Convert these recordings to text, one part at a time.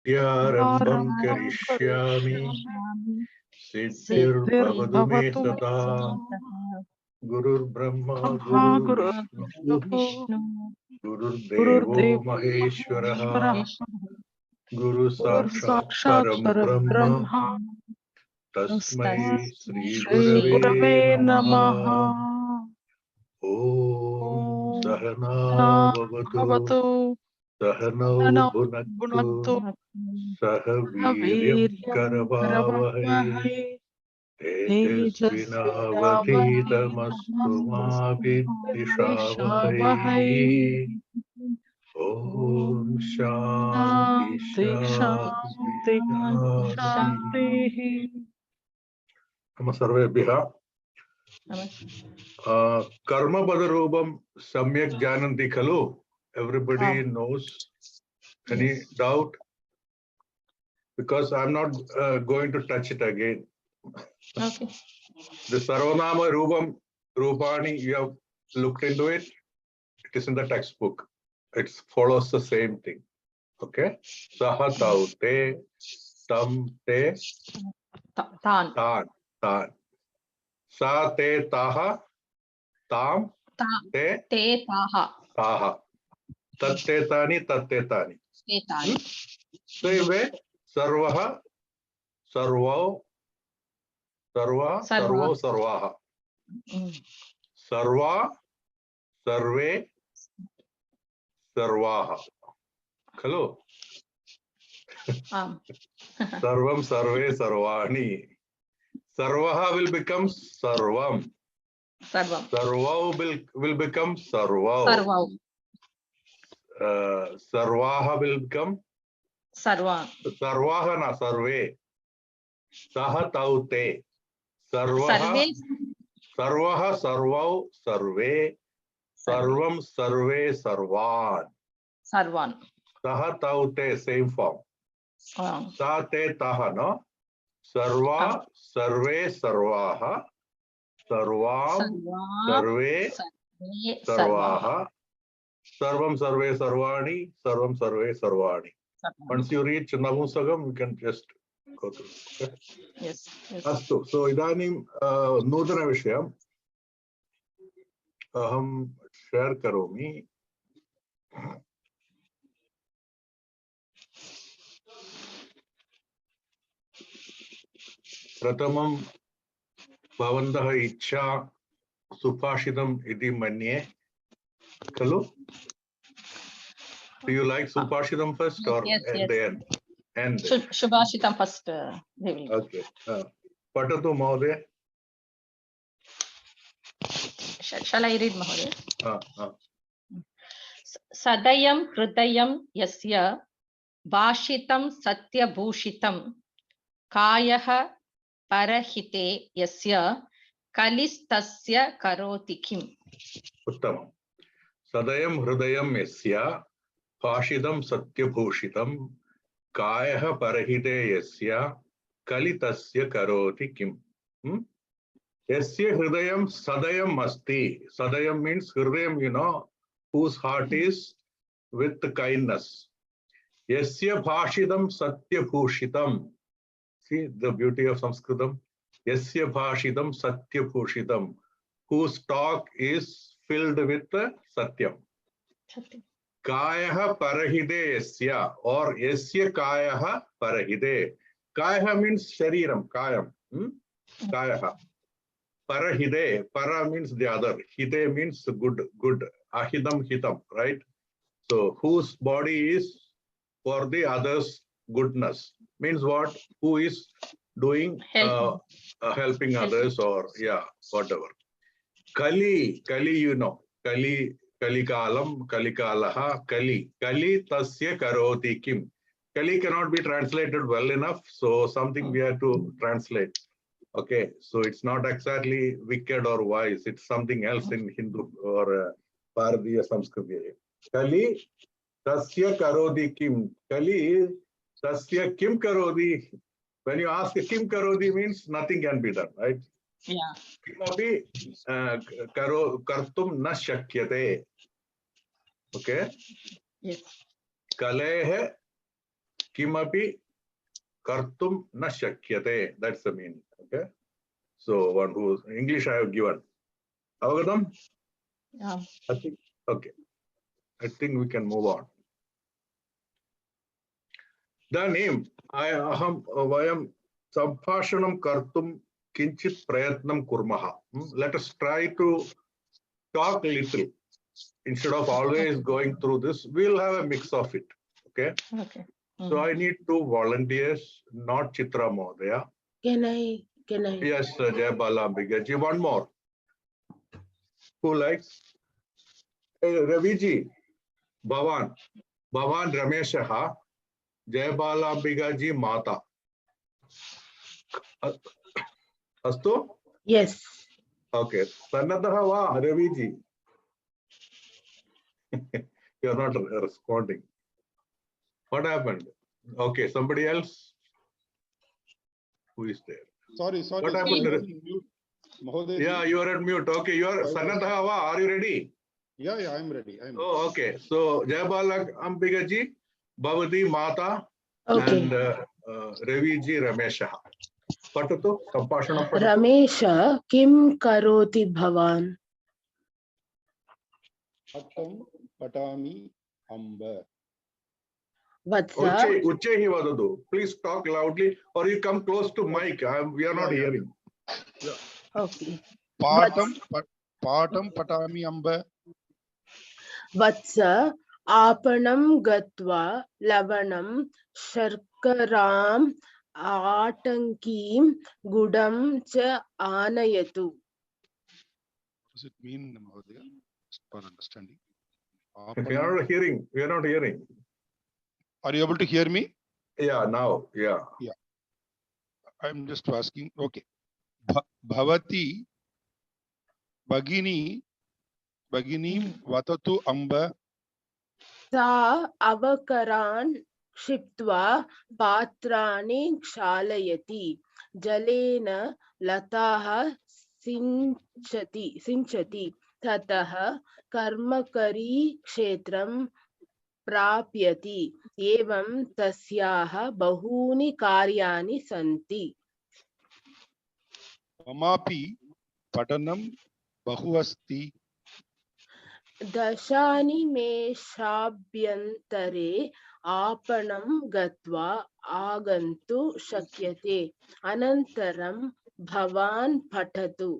Vidyarambam karishyami siddhirbhavatu me sada. Gurur Brahma Gurur Vishnu Gurur Devo Maheshwaraha Guru Sakshat Param Brahma Tasmai Sri Gurave Namaha. Om Sahana Vavatu Sahanau Bhunaktu Sahaviryam Karavavahe Tejasvinavadhitamastu ma vidishavahai. Om Shanti Shanti Shanti. Nama sarvebhyaha. Karma Badarubam Samyak Jananti Khalu. Everybody knows. Any doubt? Because I'm not going to touch it again. Okay. The Sarvanama Rupani, you have looked into it. It is in the textbook. It follows the same thing. Okay? Saha tau te, tam te, Tan. Sa te taha, tam te taha. Tat te tani, tat te tani. Same way, sarvaha, sarvau, sarvaha. Sarva, sarve, sarvaha. Hello. Sarvam, sarve, sarvani. Sarvaha will become sarvam. Sarvau will become sarvau. Sarvaha will become sarvaha na sarve. Saha tau te. Sarvaha, sarvau, sarve. Sarvam, sarve, sarvan. Saha tau te, same form. Sa te taha, no? Sarva, sarve, sarvaha. Sarvam, sarve, sarvaha. Sarvam, sarve, sarvani. Sarvam, sarve, sarvani. Once you reach Navusagam, you can just go through. Okay? Yes. Astu. So, idanim nudana vishayam aham share karomi. Pratamam bhavantaha ichcha supashidam iti manye. Hello? Do you like supashidam first or Yes. the end? Shubhashitam first. Okay. Patatu Mahoday. Shall I read, Mahoday? Sadayam Hridayam Yasya Bhashitam Satyabhushitam Kayaha Parahite Yasya Kalistasya Karoti Kim. Uttamam. Sadayam Hridayam Yasya Bhashidam Satyabhushitam Kayaha Parahite Yasya Kalitasya Karoti Kim. Yasya Hridayam Sadayam Asti. Sadayam means Hridayam, you know, whose heart is with kindness. Yasya Bhashidam Satyabhushitam. See the beauty of Sanskritam. Yasya Bhashidam Satyabhushitam. Whose talk is filled with Satyam. Kayaha Parahide Yasya or Yasya Kayaha Parahide. Kayaha means Shariram, Kayam. Kayaha. Parahide, para means the other. Hide means good. Ahidam hitam, right? So whose body is for the other's goodness. Means what? Who is doing helping others or whatever. Kali, you know. Kalikalam, Kalikalaha, Kali tasya karoti kim. Kali cannot be translated well enough, so something we have to translate. Okay, so it's not exactly wicked or wise. It's something else in Hindu or Bharatiya Samskriti. Kali tasya karodi kim. Kali tasya kim karodi. When you ask kim karodi means nothing can be done, right? Yeah. Kimapi kartum na shakyate. Okay. Yes. Kalehe kimapi kartum na shakyate. That's the meaning. Okay. So one who English I have given. Avagatam? Yeah. I think okay. I think we can move on. Idanim aham vayam Sambhashanam kartum kinchit prayatnam kurmaha. Let us try to talk a little. Instead of always going through this, we'll have a mix of it. Okay. Okay. So I need 2 volunteers, not Chitra Mohdaya. Can I? Yes, Jayabala Ambigaji. One more. Who likes? Raviji, Bhavan Rameshaha, Jayabala Ambigaji Mata. Astu? Yes. Okay. Sannadaha va Raviji. You are not responding. What happened? Okay, somebody else? Who is there? Sorry. What happened? Mute. Mahoday. Yeah, you are on mute. Okay, you are Sanadhava. Are you ready? Yeah, I'm ready. Oh, okay. So Jayabala Ambigaji, Bhavati Mata, Okay. and Raviji Ramesha. Patatu, Sampashanam Patatu. Ramesha, kim karoti bhavan? Patam patami amba. Vatsa, Uchehi Vadadu. Please talk loudly or you come close to mic. We are not hearing. okay. Patam patami amba. Vatsa, apanam gatva lavanam sharkaram atankim gudam cha anayatu. What does it mean, Mahoday? Just for understanding. We are not hearing. We are not hearing. Are you able to hear me? Yeah, now. Yeah. I'm just asking. Okay. Bhavati Bagini Vatatu Amba. Sa avakaran क्षिप्त्वा पात्राणि क्षालयति जलेन लताः सिञ्चति ततः कर्मकरी क्षेत्रं प्राप्यति एवं तस्याः बहूनि कार्याणि सन्ति Mamapi Patanam Bahu Asti. दशानि मेषाभ्यन्तरे आपणं गत्वा आगन्तुं शक्यते अनन्तरं भवान् पठतु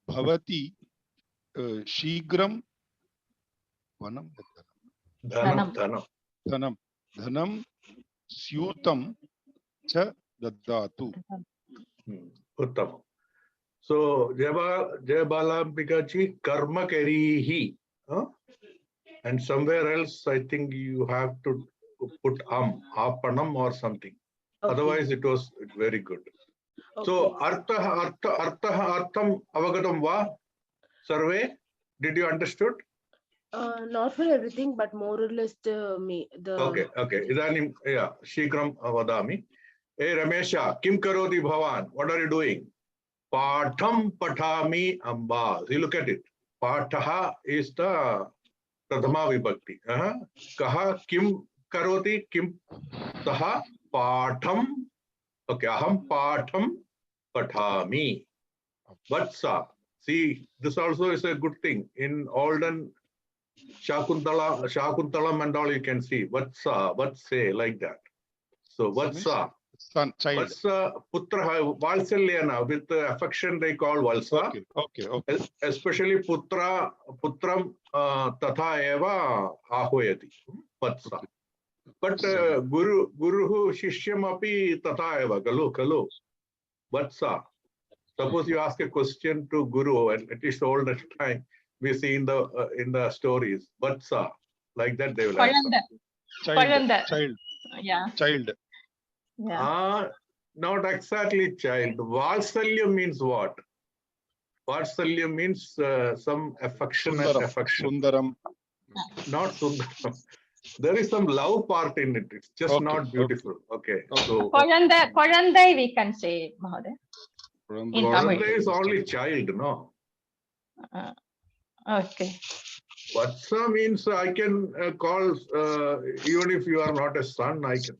Bhavati Shigram Vanam Dhanam Syutam Cha Dadatu. Uttam. So Jayabala Ambigaji Karma Karihi. And somewhere else I think you have to put apanam or something. Okay. Otherwise it was very good. Okay. So artham avagatam va sarve. Did you understood? Not for everything, but more or less the Okay. Idanim shikram vadami. Hey Ramesha, kim karoti bhavan? What are you doing? Patham pathami amba. You look at it. Patha is the Prathama Vibhakti. Kaha kim karoti kim taha patham. Okay, aham patham pathami. Vatsa. See, this also is a good thing. In olden Shakuntalam and all you can see. Vatsa, Vatse, like that. So Vatsa. Son, child. Vatsa Putra Valsalyana, with affection they call Valsa. Okay. Especially Putram Tatha Eva Ahoyati. Vatsa. But Guru Shishyam api Tatha Eva Kalu. Vatsa. Suppose you ask a question to Guru, and at least all the time we see in the stories. Vatsa. Like that they will answer. Child. Yeah. Child. Yeah. Not exactly child. Valsalyam means what? Valsalyam means some affectionate affection. Sundaram. Not Sundaram. There is some love part in it. It's just not beautiful. Okay. So Kodandai we can say, Mahoday. In Tamil. Kodandai is only child, no? Okay. Vatsa means I can call, even if you are not a son, I can.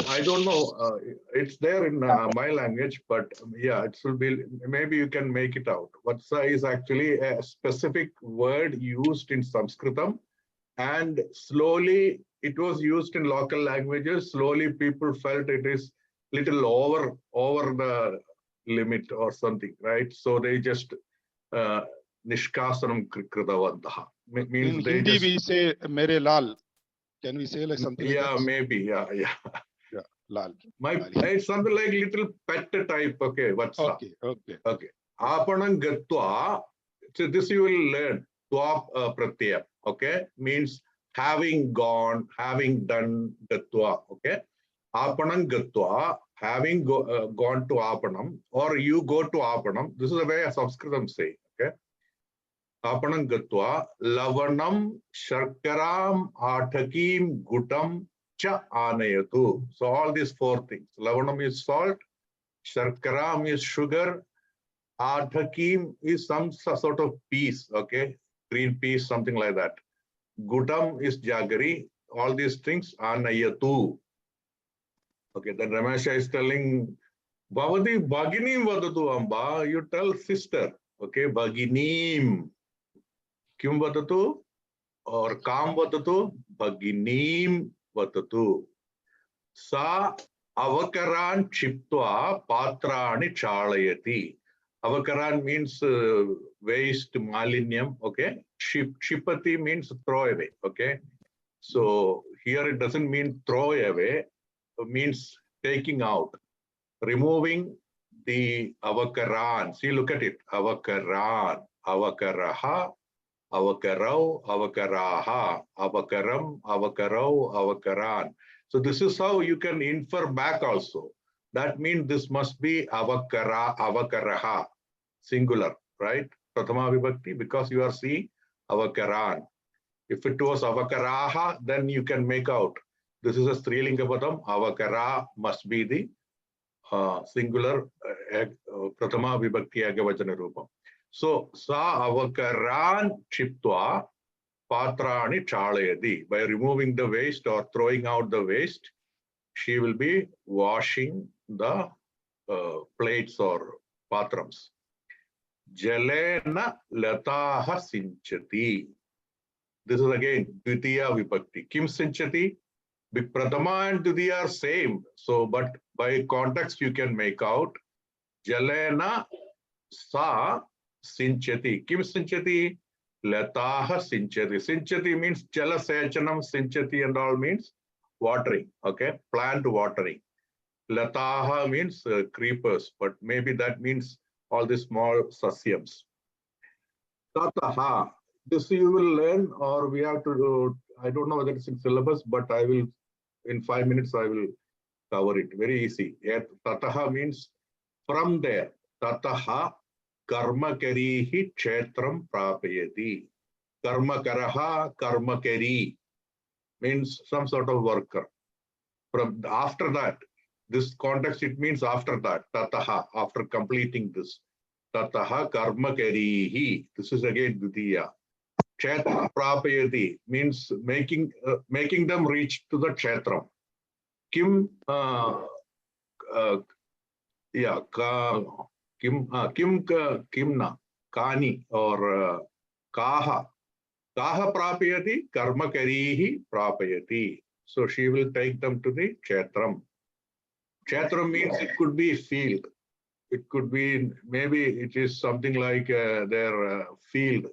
I don't know. It's there in my language, but yeah, it will be, maybe you can make it out. Vatsa is actually a specific word used in Sanskritam, and slowly it was used in local languages. Slowly people felt it is little over the limit or something, right? So they just nishkasanam kritavantaha. In Means they Hindi, just, we say Mere Lal. Can we say like something like yeah, that? maybe, yeah. Yeah, Lal. It's something like little pet type, okay, vatsa. Okay. Apanam gatva, so this you will learn, twa pratyaya, okay, means having gone, having done, gatva, okay. Apanam gatva, having gone to apanam, or you go to apanam. This is the way Sanskritam say, okay. Apanam gatva, lavanam, sharkaram, athakim, gutam, cha anayatu. So all these four things. Lavanam is salt, sharkaram is sugar, athakim is some sort of peas, okay, green peas, something like that. Gutam is jaggery. All these things anayatu. Okay, then Ramesha is telling, Bhavati Bhaginim vadatu amba, you tell sister, okay, Bhaginim. Kim vadatu or Kam vadatu, Bhaginim vadatu. Sa avakaran chiptva patrani chalayati. Avakaran means waste, malinyam, okay. Shipati means throw away, okay. So here it doesn't mean throw away, it means taking out, removing the avakaran. See, look at it. Avakaran, avakaraha, avakarau, avakaraha, avakaram, avakarau, avakaran. So this is how you can infer back also. That means this must be avakara, avakaraha, singular, right? Prathama vibhakti, because you are seeing avakaran. If it was avakaraha, then you can make out. This is a Strilinga padam. Avakara must be the singular Prathama vibhakti agavachana rupam. So sa avakaran chiptva patrani chalayati. By removing the waste or throwing out the waste, she will be washing the plates or patrams. Jalena lataha sinchati. This is again Dvitiya vibhakti. Kim sinchati? Prathama and Dvitiya are same. So, but by context you can make out Jalena sa sinchati. Kim sinchati? Lataha sinchati. Sinchati means jala sechanam, sinchati and all means watering, okay, plant watering. Lataha means creepers, but maybe that means all the small sasyams. Tataha, this you will learn, or we have to do, I don't know whether it's in syllabus, but I will, in 5 minutes, I will cover it. Very easy. Tataha means from there. Tataha karmakarihi kshetram prapayati. Karmakaraha, karmakari means some sort of worker. From after that, this context, it means after that, tataha, after completing this. Tataha karmakarihi. This is again Dvitiya. Kshetra prapayati means making them reach to the kshetram. Kim kimna kani or kaha prapayati karmakarihi prapayati. So she will take them to the kshetram. Kshetram means it could be field. It could be, maybe it is something like their field,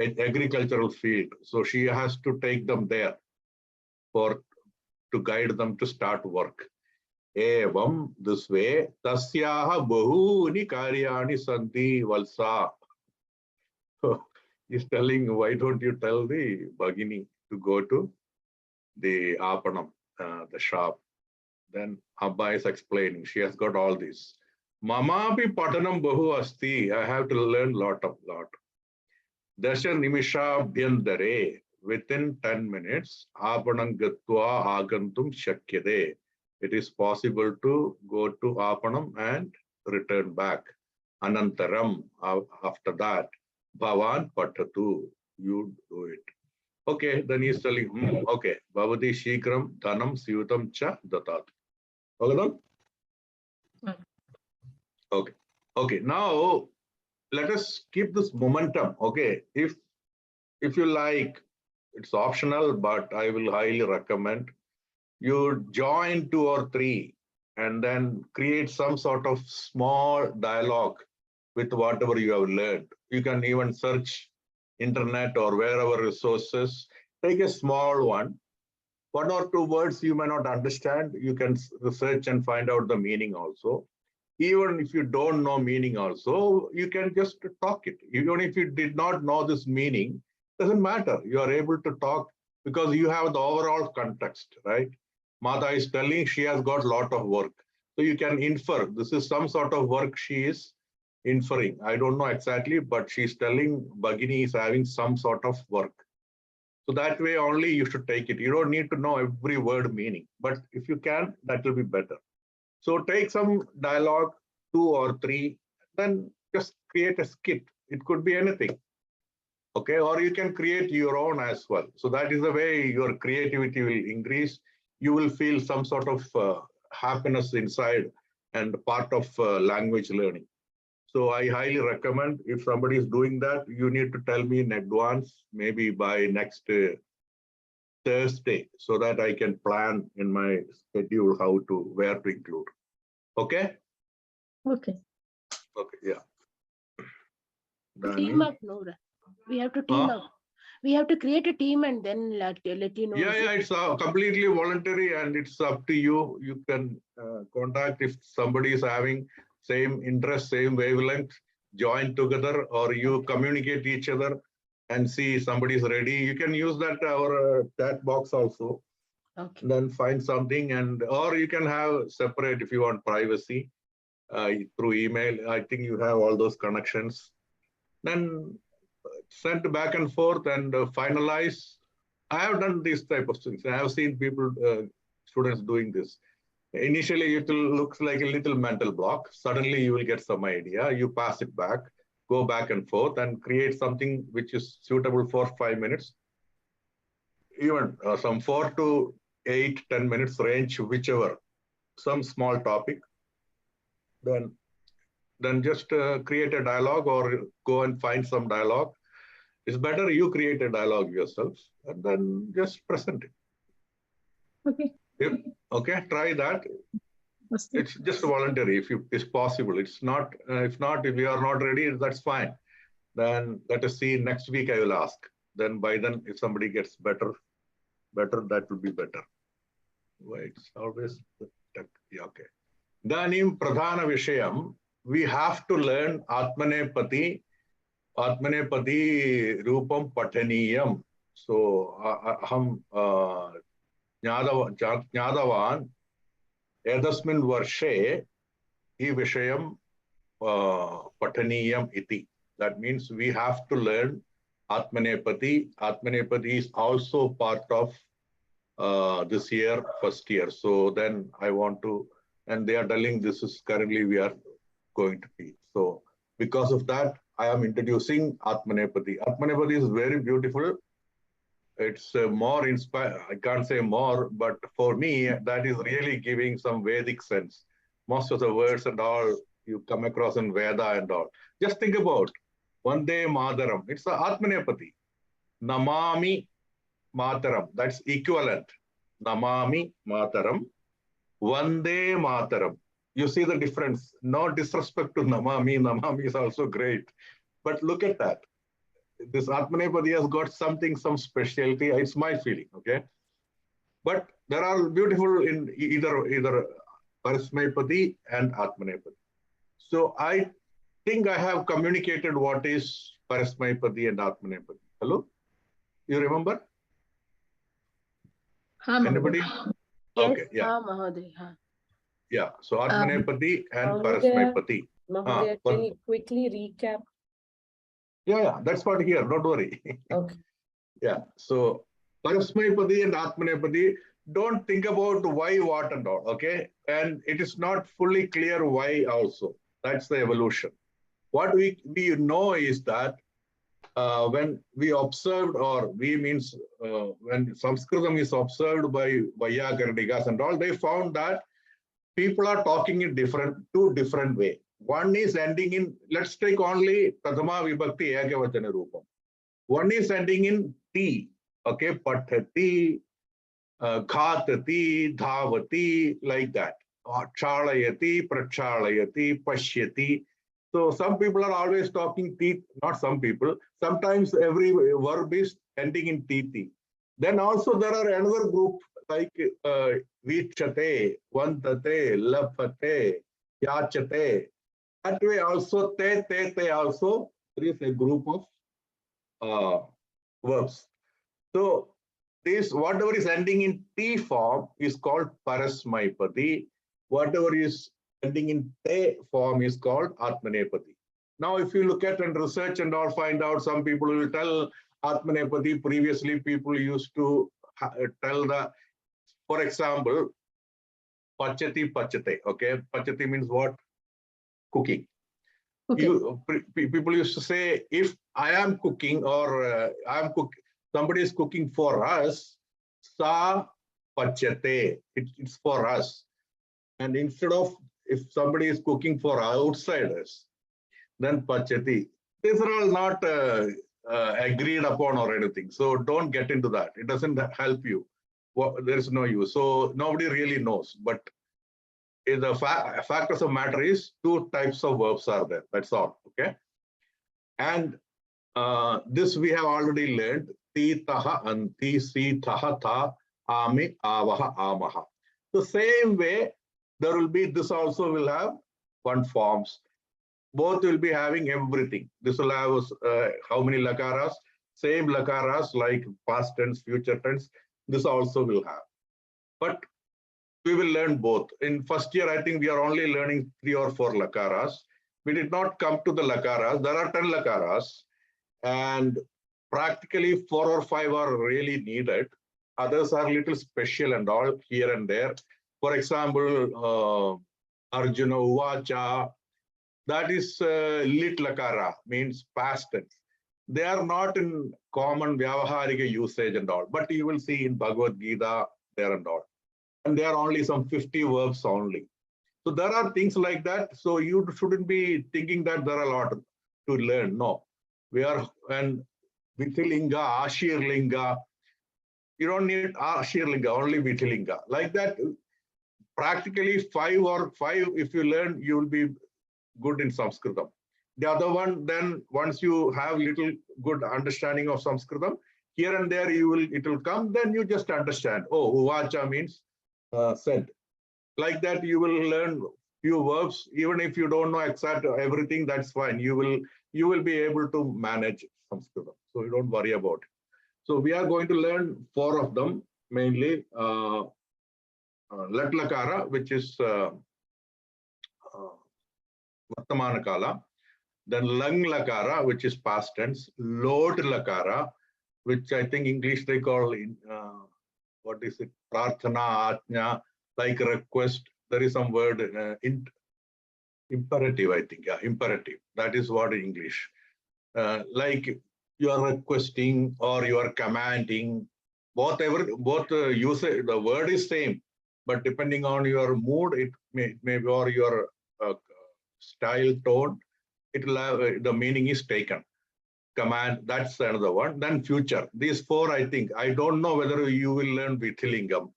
agricultural field. So she has to take them there to guide them to start work. Evam, this way, tasyaha bahuni karyani santi valsa. He's telling, why don't you tell the Bhagini to go to the Apanam, the shop. Then Abba is explaining, she has got all this. Mamapi patanam bahu asti, I have to learn lot. Dasha nimisha bhyandare, within 10 minutes, Apanam gatva agantum shakyade. It is possible to go to Apanam and return back. Anantaram, after that, Bhavan patatu, You do it. Okay, then he's telling, okay, Bhavati Shikram Dhanam Siyutam Cha Datat. Okay, then? Okay. Okay, now let us keep this momentum. Okay, if you like, it's optional, but I will highly recommend you join 2 or 3 and then create some sort of small dialogue with whatever you have learned. You can even search internet or wherever resources. Take a small one. 1 or 2 words you may not understand. You can research and find out the meaning also. Even if you don't know meaning also, you can just talk it. Even if you did not know this meaning, doesn't matter. You are able to talk because you have the overall context, right? Mata is telling she has got a lot of work. So you can infer, this is some sort of work she is inferring. I don't know exactly, but she's telling Bhagini is having some sort of work. So that way only you should take it. You don't need to know every word meaning, but if you can, that will be better. So take some dialogue, 2 or 3, then just create a skit. It could be anything. Okay, or you can create your own as well. So that is the way your creativity will increase. You will feel some sort of happiness inside and part of language learning. So I highly recommend if somebody is doing that, you need to tell me in advance, maybe by next Thursday, so that I can plan in my schedule where to include. Okay? Okay. Okay, yeah. Team up, Noor. We have to team up. We have to create a team and then let you know. Yeah, it's completely voluntary and it's up to you. You can contact if somebody is having same interest, same wavelength, join together, or you communicate each other and see somebody is ready. You can use that our chat box also. Okay. Then find something or you can have separate if you want privacy through email. I think you have all those connections. Then send back and forth and finalize. I have done these type of things. I have seen people, students doing this. Initially, it looks like a little mental block. Suddenly, you will get some idea. You pass it back, go back and forth, and create something which is suitable for 5 minutes. Even some 4 to 8, 10 minutes range, whichever. Some small topic. Then just create a dialogue or go and find some dialogue. It's better you create a dialogue yourself and then just present it. Okay. Okay, try that. It's just voluntary if it's possible. It's not, if we are not ready, that's fine. Then let us see, next week I will ask. Then by then, if somebody gets better, that will be better. Wait, it's always, yeah, okay. Danim Pradhana Vishayam, we have to learn Atmanepati Rupam Pataniyam. So, Aham Jnadavan Edasmin Varshe I Vishayam Pataniyam Iti. That means we have to learn Atmanepati. Atmanepati is also part of this year, first year. So then I want to, and they are telling this is currently we are going to be. So because of that, I am introducing Atmanepati. Atmanepati is very beautiful. It's more inspired. I can't say more, but for me, that is really giving some Vedic sense. Most of the words and all you come across in Veda and all. Just think about Vande Mataram. It's the Atmanepati. Namami Mataram. That's equivalent. Namami Mataram. Vande Mataram. You see the difference. No disrespect to Namami. Namami is also great. But look at that. This Atmanepadi has got something, some specialty. It's my feeling, okay? But there are beautiful in either Parasmepadi and Atmanepadi. So I think I have communicated what is Parasmepadi and Atmanepadi. Hello? You remember? Anybody? Yes, Okay, yeah. Mahoday. Yeah, so Atmanepadi and Mahodaya, Parasmepadi. Mahodaya, can you quickly recap? Yeah, that's what here, don't worry. Okay. Yeah, so Parasmepadi and Atmanepadi, don't think about why, what and all, okay? And it is not fully clear why also. That's the evolution. What we know is that when we observed, or we means when Sanskritam is observed by Vaiyakaranikas and all, they found that people are talking in two different way. One is ending in, let's take only Prathama Vibhakti Ekavachana Rupam. One is ending in T, okay, Pathati, Ghatati, Dhavati, like that. Chalayati, Prachalayati, Pashyati. So some people are always talking T, not some people. Sometimes every verb is ending in TT. Then also there are another group like Vichate, Vantate, Lapate, Yachate. That way also te also, there is a group of verbs. So this, whatever is ending in T form is called Parasmaipadi. Whatever is ending in Te form is called Atmanepadi. Now, if you look at and research and all, find out, some people will tell Atmanepadi. Previously, people used to tell the, for example, Pachati Pachate. Okay, Pachati means what? Cooking. Okay. People used to say, if I am cooking or somebody is cooking for us, sa pachate, it's for us. And instead of, if somebody is cooking for outsiders, then pachati. These are all not agreed upon or anything. So don't get into that. It doesn't help you. There is no use. So nobody really knows. But the fact of the matter is, two types of verbs are there. That's all. Okay. And this we have already learned. Ti taha anti si taha tha ami avaha amaha. The same way there will be, this also will have one forms. Both will be having everything. This will have how many lakaras? Same lakaras like past tense, future tense. This also will have. But we will learn both. In first year, I think we are only learning 3 or 4 lakaras. We did not come to the lakaras. There are 10 lakaras, and practically 4 or 5 are really needed. Others are little special and all here and there. For example, Arjuna Uvacha, that is lit lakara, means past tense. They are not in common Vyavaharika usage and all, but you will see in Bhagavad Gita there and all. And there are only some 50 verbs only. So there are things like that. So you shouldn't be thinking that there are a lot to learn. No, we are, and Vithilinga, Ashirlinga, you don't need Ashirlinga, only Vithilinga. Like that, practically 5 if you learn, you will be good in Sanskritam. The other one, then once you have little good understanding of Sanskritam, here and there it will come, then you just understand. Oh, Uvacha means said. Like that, you will learn few verbs. Even if you don't know exact everything, that's fine. You will be able to manage Sanskritam. So you don't worry about it. So we are going to learn 4 of them, mainly Lat Lakara, which is Vartamana Kala. Then Lang Lakara, which is past tense. Lod Lakara, which I think English they call what is it? Prarthana, Ajna, like request. There is some word, imperative, I think. Yeah, imperative. That is what in English. Like you are requesting or you are commanding. Both usage, the word is same, but depending on your mood, it may or your style, tone, it will have, the meaning is taken. Command, that's another one. Then future. These 4, I think. I don't know whether you will learn Vithilingam.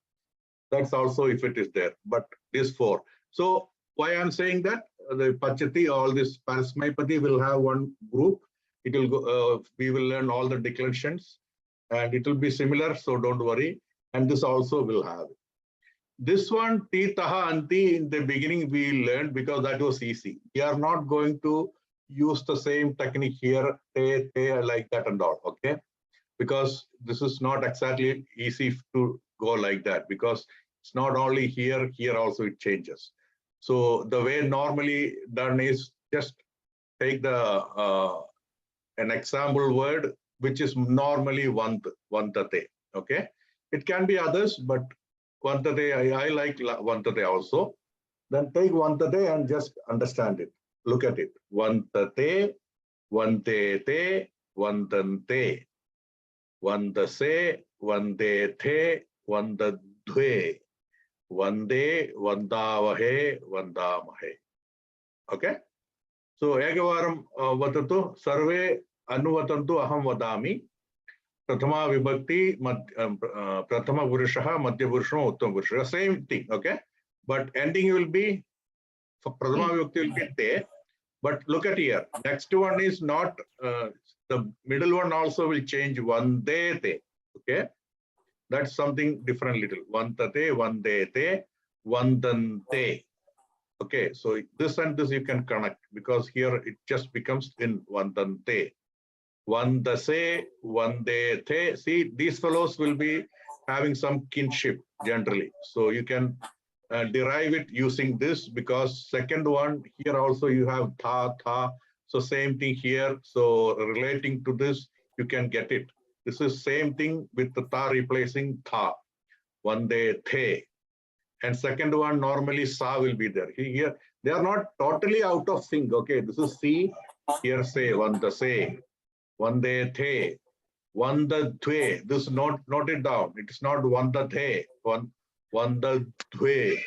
That's also if it is there, but these 4. So why I'm saying that the Pachati, all this Parasmaipadi will have one group. It will go, we will learn all the declensions and it will be similar, so don't worry. And this also will have. This one, Ti, Taha, Anti, in the beginning we learned because that was easy. We are not going to use the same technique here, Te, like that and all, okay? Because this is not exactly easy to go like that, because it's not only here also it changes. So the way normally done is just take the an example word which is normally vantate, okay? It can be others, but vantate, I like vantate also. Then take vantate and just understand it. Look at it. Vantate, vantete, vandante, vandase, vandethe, vandadhve, vande, vandavahe, vandamahe. Okay? So ekavaram vatatu sarve anuvatantu aham vadami. Prathama vibhakti, prathama purushaha, madhya purushaha, uttama purushaha. Same thing, okay? But ending will be, prathama vibhakti will be te. But look at here. Next one is not, the middle one also will change vandete, okay? That's something different little. Vandate, vandete, vandante. Okay, so this and this you can connect because here it just becomes in vandante. Vandase, vandethe. See, these fellows will be having some kinship generally. So you can derive it using this because second one here also you have tha, tha. So same thing here. So relating to this, you can get it. This is same thing with the tha replacing tha. Vandethe. And second one, normally sa will be there. Here, they are not totally out of sync. Okay, this is C. Here say vandase. Vandethe, vandadhve. This note it down. It is not vandadhe, vandadhve.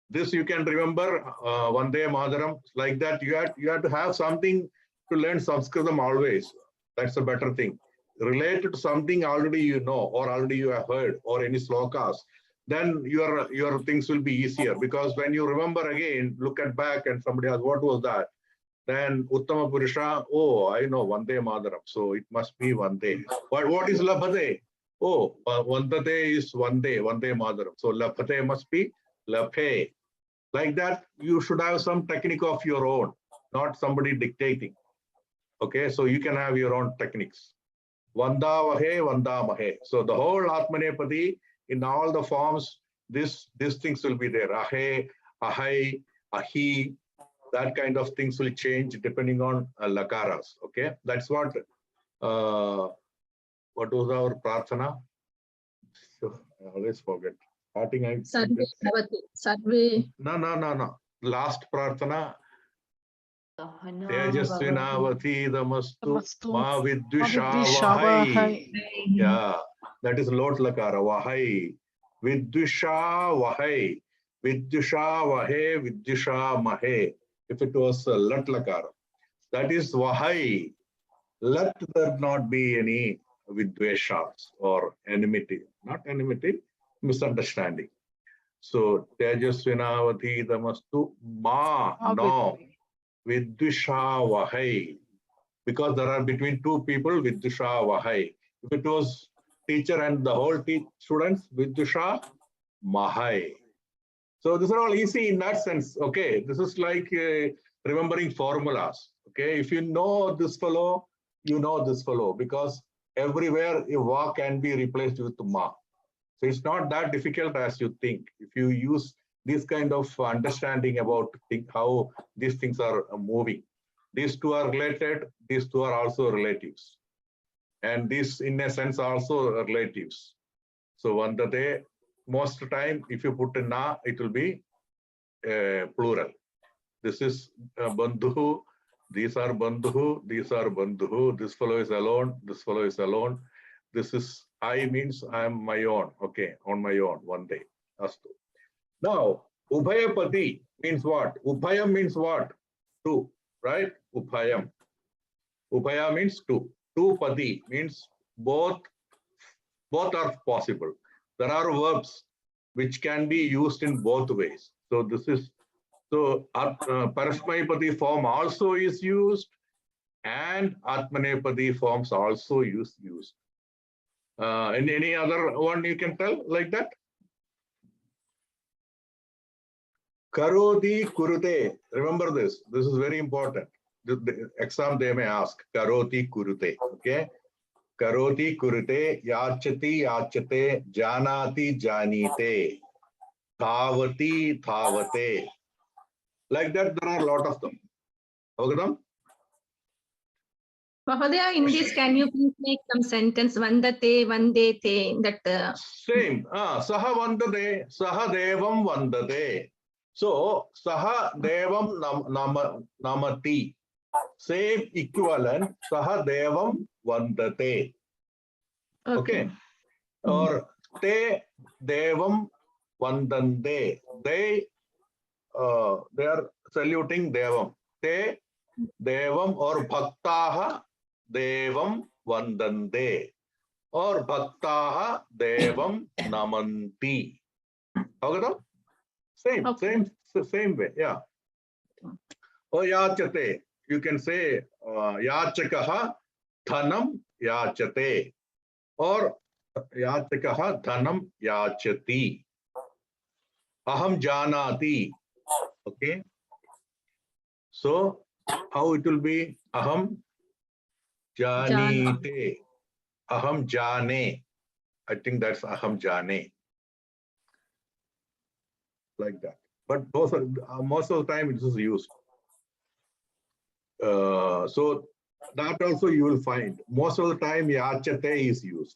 This you can remember, Vande Madaram, like that. You have to have something to learn Sanskritam always. That's a better thing. Related to something already you know, or already you have heard, or any slokas, then your things will be easier. Because when you remember again, look at back and somebody asks, what was that? Then Uttama Purusha, oh, I know Vande Madaram. So it must be Vande. But what is Labhate? Oh, Vandate is Vande Madaram. So Labhate must be Labhe. Like that, you should have some technique of your own, not somebody dictating. Okay, so you can have your own techniques. Vandavahe, Vandamahe. So the whole Atmanepadi, in all the forms, these things will be there. Ahe, Ahai, Ahi, that kind of things will change depending on lakaras. Okay, that's what was our prarthana? So, I always forget. Starting I Sarve bhavatu. Sarve. No. Last prarthana. Tejasvinavati ma vidvishavahai. Yeah, that is Lot Lakara. Vahai. Vidvishavahai. Vidvishamahe. If it was Lat Lakara. That is Vahai. Let there not be any vidveshas or enmity. Not enmity, misunderstanding. So Tejasvinavati damastu ma no vidvishavahai. Because there are between two people vidvishavahai. If it was teacher and the whole students vidvisha mahai. So these are all easy in that sense. Okay, this is like remembering formulas. Okay, if you know this fellow, you know this fellow because everywhere a va can be replaced with ma. So it's not that difficult as you think. If you use this kind of understanding about how these things are moving. These two are related, these two are also relatives. And these in a sense are also relatives. So vandate, most time if you put a na, it will be plural. This is bandhu, these are bandhu, these are bandhu, this fellow is alone, this fellow is alone. This is I means I am my own, okay, on my own one day. Astu. Now, Ubhayapati means what? Ubhayam means what? Two, right? Ubhayam. Ubhaya means two. Two pati means both are possible. There are verbs which can be used in both ways. So this is, so Parashmayapati form also is used and Atmanepadi forms also used. Any other one you can tell like that? Karoti kurute. Remember this. This is very important. The exam they may ask. Karoti kurute. Okay. Karoti kurute. Yachati yachate. Janati janite. Thavati thavate. Like that, there are a lot of them. Okay. Mahodaya, in this, can you please make some sentence? Vandate, vandete, that. Same. Saha vandate, saha devam vandate. So, saha devam namati. Same equivalent, saha devam vandate. Okay. Or te devam vandante. They are saluting devam. Te devam or bhaktaha devam vandante. Or bhaktaha devam namanti. Okay? Same way. Yeah. Or yachate. You can say yachakaha dhanam yachate. Or yachakaha dhanam yachati. Aham janati. Okay. So how it will be? Aham janite. Aham jane. I think that's aham jane. Like that. But most of the time it is used. So that also you will find. Most of the time yachate is used.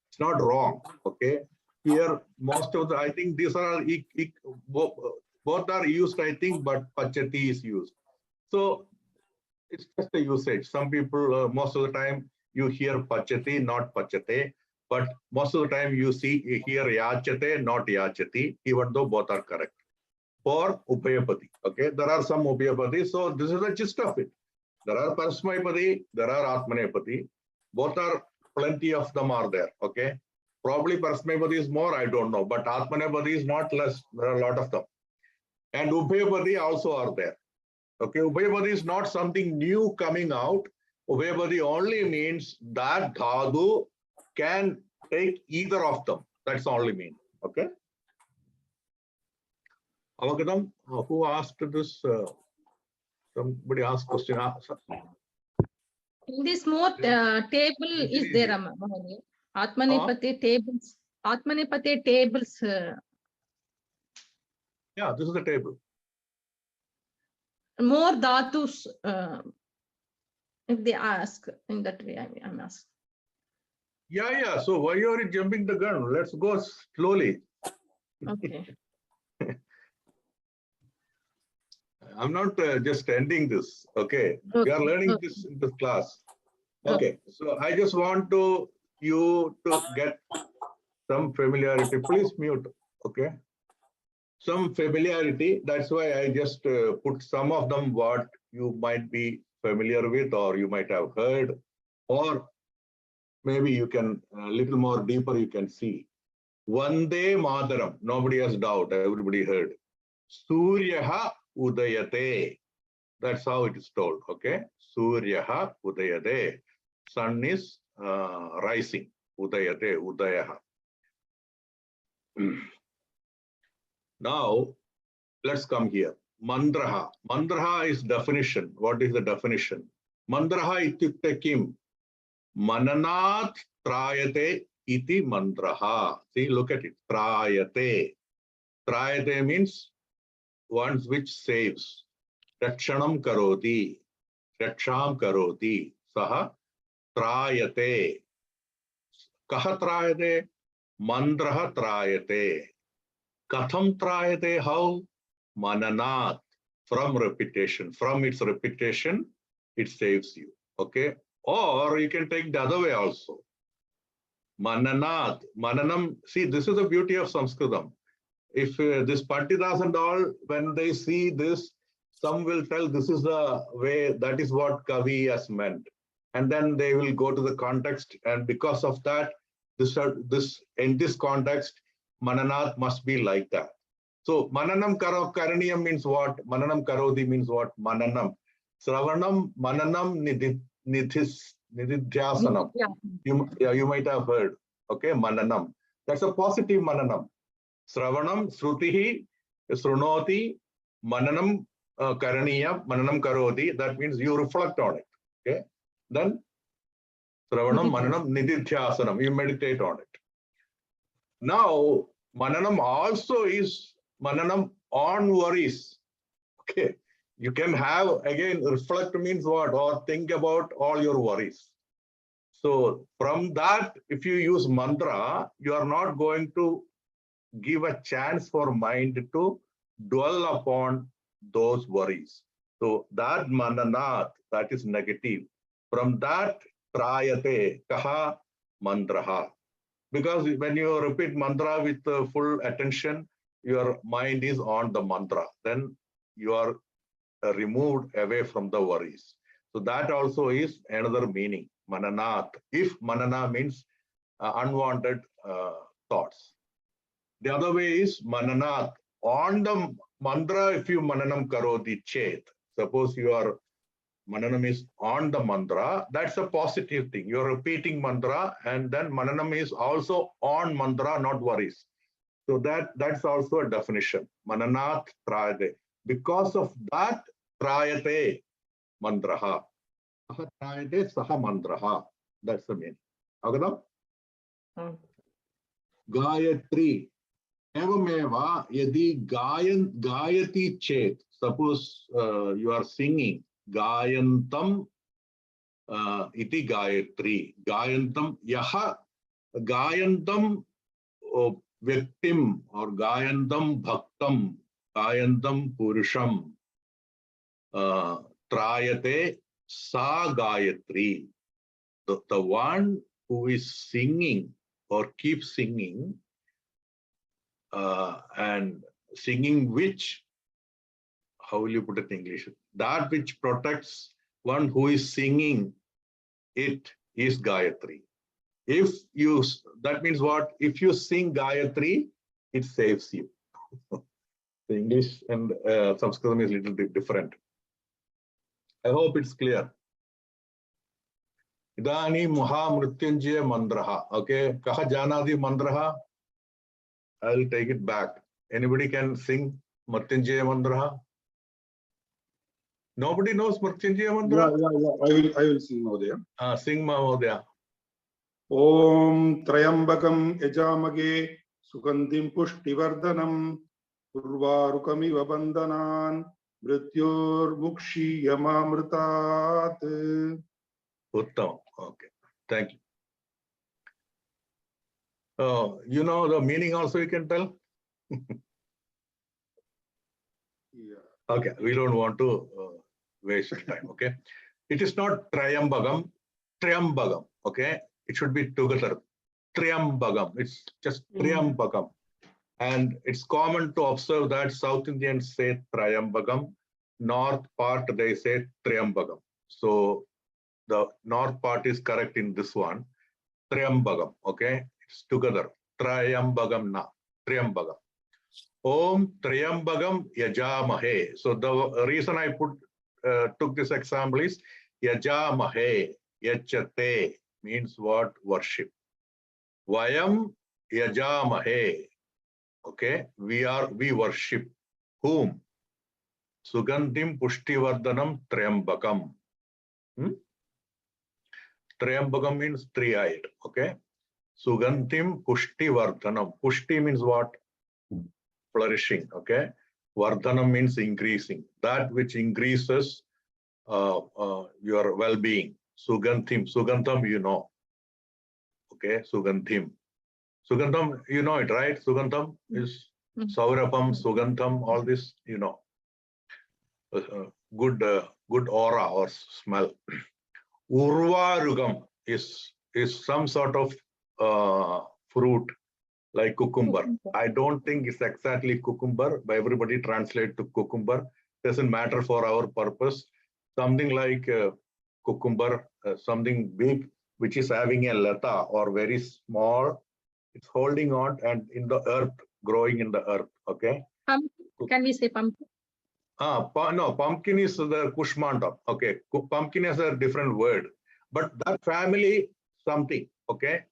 It's not wrong. Okay. Here, most of the, I think these are both are used, I think, but pachati is used. So it's just a usage. Some people, most of the time, you hear pachati, not pachate. But most of the time, you hear yachate, not yachati, even though both are correct. For upayapati. Okay. There are some upayapati. So this is the gist of it. There are parasmaipati, there are atmanepati. Both are, plenty of them are there. Okay. Probably parasmaipati is more, I don't know. But atmanepati is not less. There are a lot of them. And upayapati also are there. Okay. Upayapati is not something new coming out. Upayapati only means that dhadu can take either of them. That's the only mean. Okay. Avakadam, who asked this? Somebody asked question. In this more table is there, Mahodaya. Atmanepati tables. Atmanepati tables. Yeah, this is the table. More dhatus. If they ask in that way, I'm asking. Yeah. So why are you jumping the gun? Let's go slowly. Okay. I'm not just ending this. Okay. We are learning this in this class. Okay. So I just want you to get some familiarity. Please mute. Okay. Some familiarity. That's why I just put some of them what you might be familiar with, or you might have heard, or maybe you can a little more deeper you can see. Vande Mataram. Nobody has doubt. Everybody heard. Suryaha Udayate. That's how it is told. Okay. Suryaha Udayate. Sun is rising. Udayate. Udayaha. Now, let's come here. Mandraha. Mandraha is definition. What is the definition? Mandraha ityukte kim? Mananat trayate iti mandraha. See, look at it. Trayate. Trayate means one which saves. Rakshanam karoti. Raksham karoti. Saha trayate. Kaha trayate? Mandraha trayate. Katham trayate? How? Mananat. From repetition. From its repetition, it saves you. Okay. Or you can take the other way also. Mananat. Mananam. See, this is the beauty of Sanskritam. If this Panditas and all, when they see this, some will tell this is the way, that is what Kavi has meant. And then they will go to the context. And because of that, in this context, Mananat must be like that. So Mananam Karaniyam means what? Mananam Karodi means what? Mananam. Sravanam, Mananam, Nididhyasanam. You might have heard. Okay, Mananam. That's a positive Mananam. Sravanam, Srutihi, Srunoti, Mananam Karaniyam, Mananam Karodi. That means you reflect on it. Okay. Then Sravanam, Mananam, Nididhyasanam. You meditate on it. Now, Mananam also is Mananam on worries. Okay. You can have, again, reflect means what? Or think about all your worries. So from that, if you use mantra, you are not going to give a chance for mind to dwell upon those worries. So that mananat, that is negative. From that, trayate, kaha mantraha. Because when you repeat mantra with full attention, your mind is on the mantra. Then you are removed away from the worries. So that also is another meaning, mananat. If manana means unwanted thoughts. The other way is mananat. On the mantra, if you mananam karoti chet, suppose your mananam is on the mantra, that's a positive thing. You're repeating mantra, and then mananam is also on mantra, not worries. So that's also a definition. Mananat trayate. Because of that, trayate mantraha. Saha trayate saha mantraha. That's the meaning. Agadam? Gayatri. Evameva yadi gayati chet. Suppose you are singing gayantam iti gayatri. Gayantam yaha gayantam vyaktim or gayantam bhaktam gayantam purusham trayate sa gayatri. The one who is singing or keeps singing and singing which, how will you put it in English? That which protects one who is singing it is Gayatri. If you, that means what? If you sing Gayatri, it saves you. The English and Sanskritam is a little bit different. I hope it's clear. Idani Muha Mrityunjaya Mandraha. Okay, Kaha Janadi Mandraha? I'll take it back. Anybody can sing Mrityunjaya Mandraha? Nobody knows Mrityunjaya Mantra? I will sing Mahodaya. Sing Mahodaya. Om Trayambakam Yajamage Sugandhim Pushtivardhanam Urvarukamiva Bandhanan Mrityur Mukshi Yamamritat. Uttam. Okay. Thank you. You know the meaning also you can tell? Yeah. Okay. We don't want to waste time. Okay. It is not Trayambagam, Triambagam. Okay. It should be together. Triambagam. It's just Triambagam. And it's common to observe that South Indians say Trayambagam. North part they say Triambagam. So the north part is correct in this one. Triambagam. Okay. It's together. Trayambagam na. Triambagam. Om Triambagam Yajamahe. So the reason I took this example is Yajamahe. Yachate means what? Worship. Vayam Yajamahe. Okay. We worship. Whom? Sugandhim Pushtivardhanam Triambakam. Triambakam means three-eyed. Okay. Sugandhim Pushtivardhanam. Pushti means what? Flourishing. Okay. Vardhanam means increasing. That which increases your well-being. Sugandhim. Sugandham, you know. Okay. Sugandhim. Sugandham, you know it, right? Sugandham is Saurapam, Sugandham, all this, you know. Good aura or smell. Urvarugam is some sort of fruit like cucumber. I don't think it's exactly cucumber, but everybody translate to cucumber. Doesn't matter for our purpose. Something like cucumber, something big, which is having a lata or very small. It's holding on and in the earth, growing in the earth. Okay. Can we say pumpkin? No, pumpkin is the Kushmandam. Okay, pumpkin is a different word, but that family something. Okay,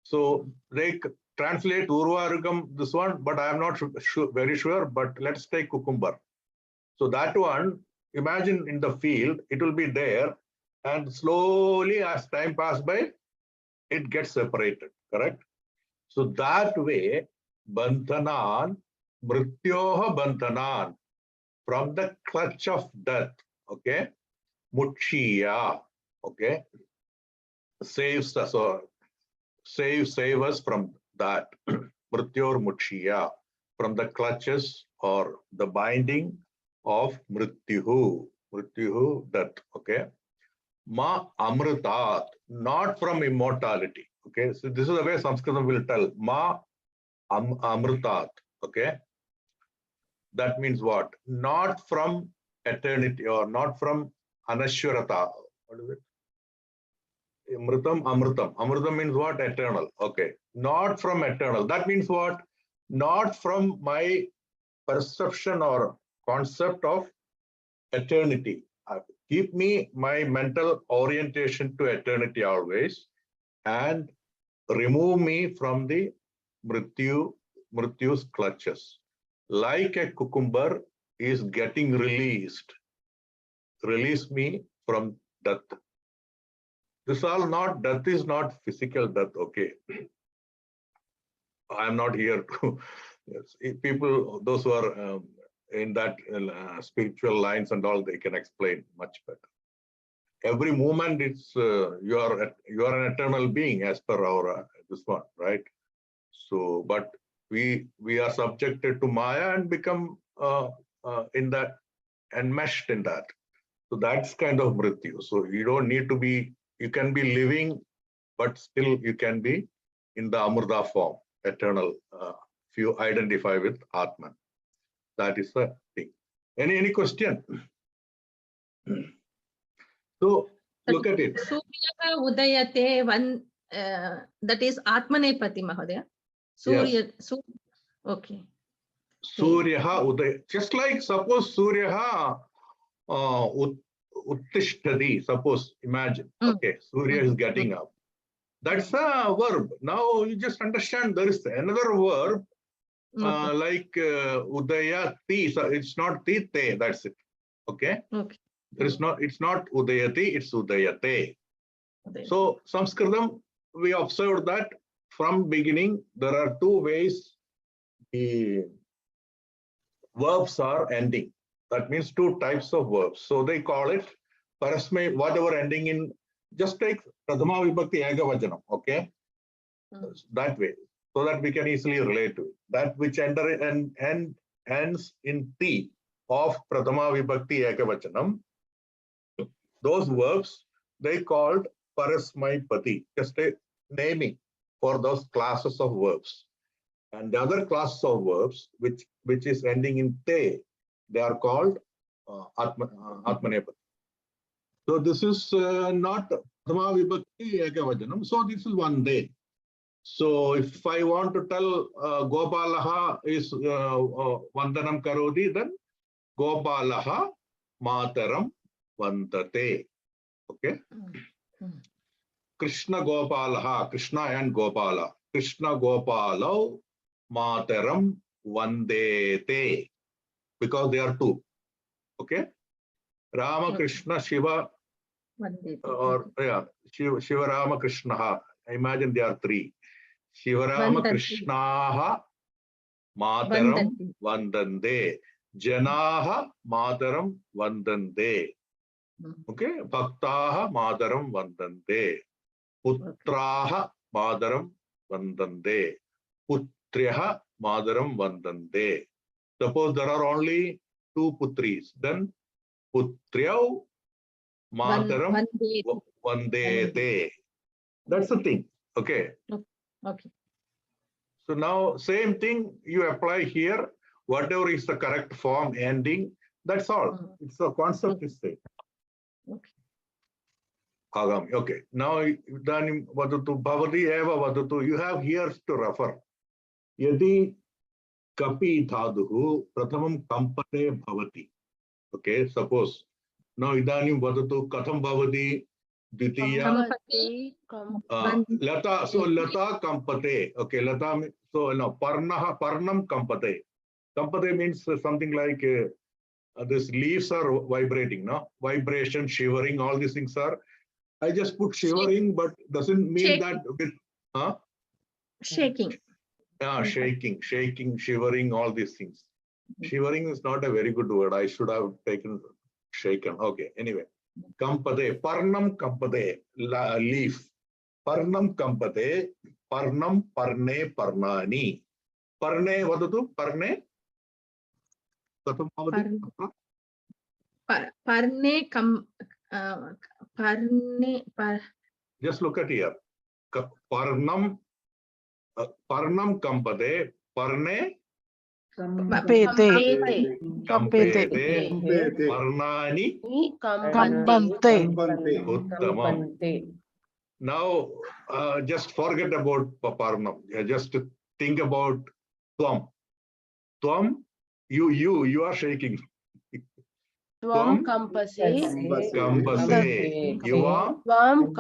so they translate Urvarugam this one, but I am not very sure. But let's take cucumber. So that one, imagine in the field, it will be there, and slowly as time passes by, it gets separated. Correct. So that way, Bandhanan, Mrityoha Bandhanan. From the clutch of death, okay, Mukshiya, okay, saves us or save us from that, Mrityor Mukshiya, from the clutches or the binding of Mrityuhu, death, okay. Ma amritat, not from immortality. Okay, so this is the way Sanskritam will tell. Ma amritat. Okay, that means what? Not from eternity or not from anashwarata. What is it? Amritam, amritam. Amritam means what? Eternal. Okay, not from eternal. That means what? Not from my perception or concept of eternity. Keep me my mental orientation to eternity always, and remove me from the mrityu's clutches. Like a cucumber is getting released. Release me from death. This all not, death is not physical death, okay? I am not here to, yes, people, those who are in that spiritual lines and all, they can explain much better. Every moment it's you are an eternal being as per our this one, right? So, but we are subjected to Maya and become in that, enmeshed in that. So that's kind of mrityu. So you don't need to be, you can be living, but still you can be in the amrita form, eternal, if you identify with Atman. That is the thing. Any question? So look at it. Surya udayate, one that is Atmanepati Mahodaya. Surya, Yes. okay. Surya uday. Just like suppose Surya uttishtadi. Suppose, imagine. Okay, Surya is getting up. That's a verb. Now you just understand there is another verb like udayati. So it's not ti te. That's it. Okay. Okay. There is not. It's not udayati. It's udayate. So Sanskritam, we observed that from beginning there are two ways the verbs are ending. That means two types of verbs. So they call it parasmay, whatever ending in, just take Prathama Vibhakti Ekavajanam, okay? That way, so that we can easily relate to it. That which ends in T of Prathama Vibhakti Ekavajanam, those verbs, they called parasmaipati, just a naming for those classes of verbs. And the other classes of verbs, which is ending in te, they are called atmanepati. So this is not Prathama Vibhakti Ekavajanam. So this is one day. So if I want to tell Gopalaha is Vandanam Karodi, then Gopalaha Mataram Vandate. Okay. Krishna Gopalaha, Krishna and Gopala. Krishna Gopalau Mataram Vandete. Because they are two. Okay. Rama Krishna Shiva or yeah, Shiva Rama Krishna. I imagine they are three. Shiva Rama Krishnaha Mataram Vandande. Janaha Mataram Vandande. Okay. Bhaktaha Mataram Vandande. Putraha Mataram Vandande. Putriyaha Mataram Vandande. Suppose there are only two putris, then Putryav Mataram Vandete. That's the thing. Okay. Okay. So now same thing you apply here. Whatever is the correct form ending, that's all. It's the concept is same. Okay. Agami. Okay. Now idanim vadatu bhavati eva vadatu. You have here to refer. Yadi kapi dhaduhu prathamam kampate bhavati. Okay. Suppose now idanim vadatu katham bhavati dvitiya. Lata. So lata kampate. Okay. Lata. So no parnam kampate. Kampate means something like these leaves are vibrating. No vibration, shivering. All these things are. I just put shivering, but doesn't mean that with shaking. Yeah, shaking, shivering, all these things. Shivering is not a very good word. I should have taken shaken. Okay, anyway. Kampade, parnam kampade, leaf. Parnam kampade, parnam parne parnani. Parne, what do? Parne? Parne Parne, Just look at here. Parnam kampade, parne Kampete. kampete, parnani. Kampante. Uttamam. Now, just forget about Parnam. Just think about Tvam. Tvam, you are shaking. Tvam kampase. Kampase. Yuvam Tvam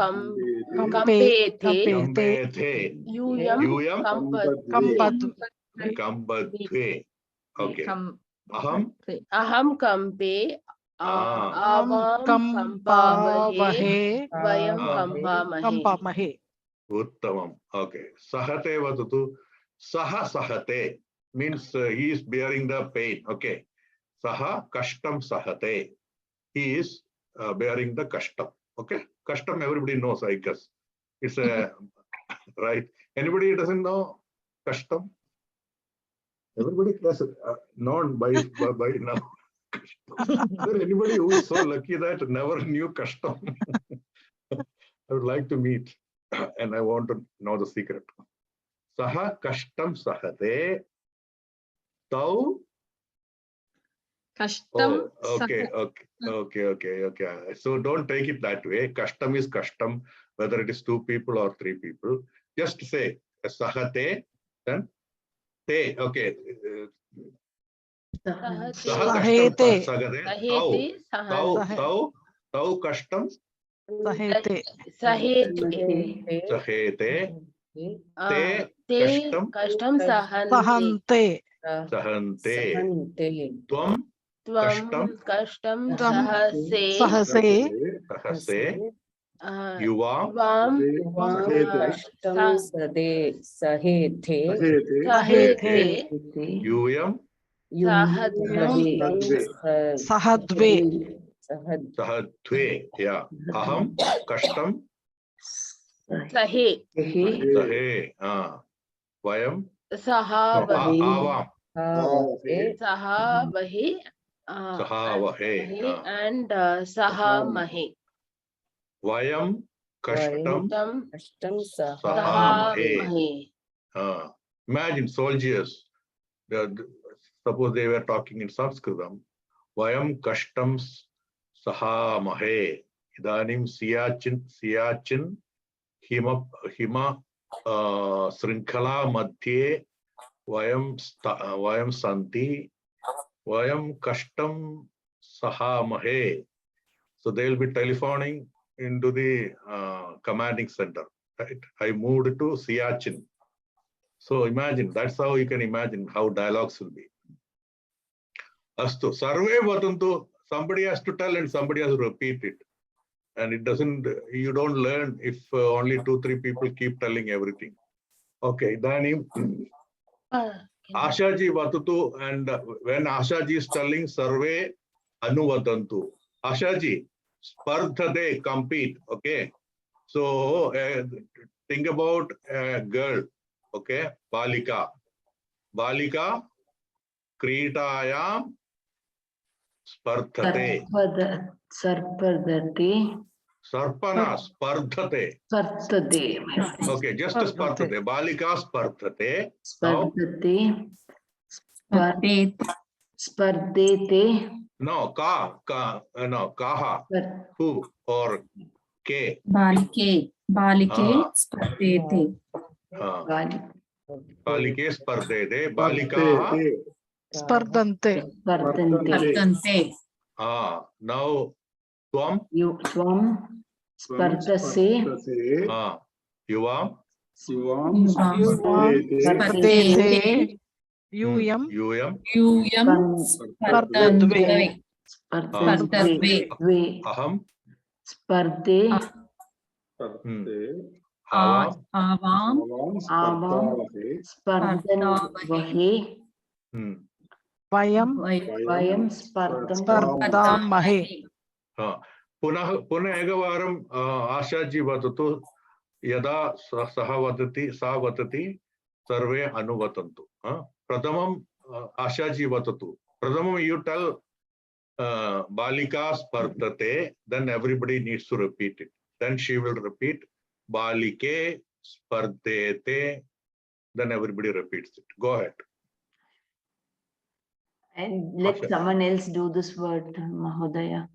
kampete. kampethe. Yuyam Yuyam kampate. kampatve. Okay. Aham. Aham kampe. Ah. Avam kampavahe. Vayam kampamahe. Uttamam. Okay. Sahate vatatu. Saha sahate means he is bearing the pain. Okay. Saha kashtam sahate. He is bearing the kashtam. Okay. Kashtam everybody knows, I guess. It's a right. Anybody doesn't know kashtam? Everybody has known by now. Is there anybody who is so lucky that never knew kashtam? I would like to meet and I want to know the secret. Saha kashtam sahate. Tau. Kashtam. Oh, okay. So don't take it that way. Kashtam is kashtam, whether it is 2 people or 3 people. Just say sahate, then te. Okay. Saha kashtam sahate. Tau kashtam Sahete. sahete. Te Te kashtam kashtam sahante. sahante. Tvam Tvam kashtam sahase. sahase. Yuvam Sahete. yuyam Sahadve. sahadve. Yeah. Aham kashtam Sahe. sahe. Vayam Sahavahe. avam Sahavahe. sahavahe. And Sahamahe. Vayam kashtam Tam sahamahe. Sahamahe. Imagine soldiers. Suppose they were talking in Sanskritam. Vayam kashtam sahamahe. Idanim Siachin hima srinkhala madhye vayam santi vayam kashtam sahamahe. So they will be telephoning into the commanding center. Right? I moved to Siachin. So imagine, that's how you can imagine how dialogues will be. Astu, sarve vatantu, somebody has to tell and somebody has to repeat it. And it doesn't, you don't learn if only 2-3 people keep telling everything. Okay, then Ashaji Vatutu, and when Ashaji is telling Sarve Anuvatantu. Ashaji, Spardhade, compete. Okay. So think about a girl. Okay. Balika. Balika Kritayam Spardhate. Sarpadati. Sarpana Spardhate. Sartate. Okay, just Spardhate. Balika Spardhate. Now, Spardate. Spardete. no, kaha. Who or ke. Balike. Balike. Spardete. Balike Spardhate. Balikaha. Spardante. Spardante. Now, Tvam. Tvam. Spardase. Yuvam. Spardete. Yuyam. Spardadve. Aham. Sparde. Avam. Spardavahe. Vayam Spardam. Spardamahe. Punah ekavaram Ashaji vadatu yada saha vatati sarve anuvatantu. Pradhamam Ashaji vatatu. Pradhamam you tell Balika spardate, then everybody needs to repeat it. Then she will repeat Balike spardete, then everybody repeats it. Go ahead. And let Okay. someone else do this word, Mahodaya.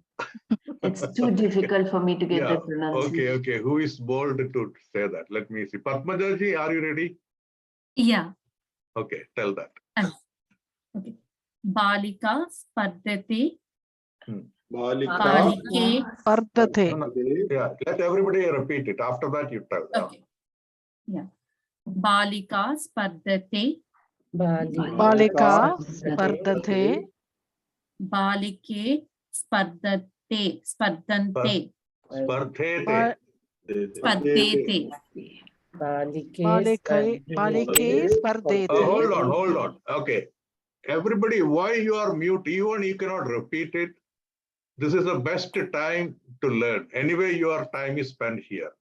It's too difficult for me to get the pronunciation. Okay. Who is bold to say that? Let me see. Padmajaji, are you ready? Yeah. Okay, tell that. Okay. Balika spardate. Balika Balike. Spardate. Yeah, let everybody repeat it. After that, you tell. Okay. Yeah. Balika spardate. Balika spardate. Balike spardate. Spardante. Spardete. Spardete. Balike spardate. Hold on. Okay. Everybody, why you are mute? Even you cannot repeat it. This is the best time to learn. Anyway, your time is spent here.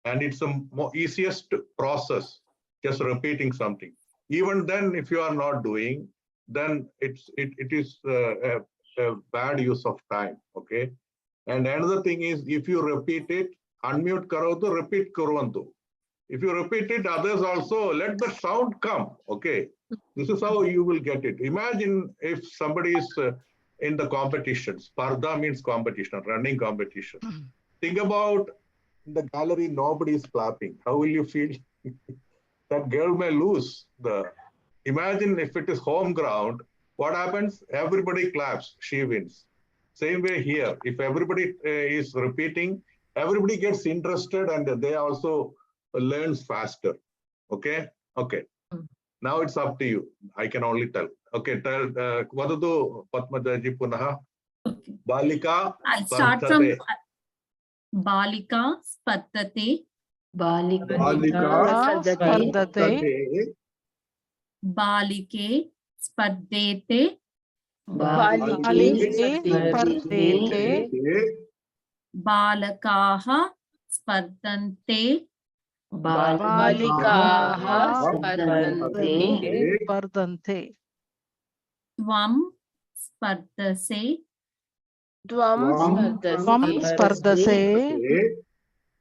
And it's the easiest process, just repeating something. Even then, if you are not doing, then it is a bad use of time, okay? And another thing is, if you repeat it, unmute karo to repeat karuvantu. If you repeat it, others also, let the sound come, okay? This is how you will get it. Imagine if somebody is in the competition. Sparda means competition, running competition. Think about in the gallery, nobody is clapping. How will you feel? That girl may lose. Imagine if it is home ground, what happens? Everybody claps, she wins. Same way here. If everybody is repeating, everybody gets interested and they also learns faster. Okay? Okay. Now it's up to you. I can only tell. Okay, tell Vadadu Padmajaji Punaha. Okay. Balika. I'll start from Balika spardate. Balika spardate. Balike spardete. Balike spardate. Balakaha spardante. Balikaah spardante. Tvam spardase. Dvam Spardase.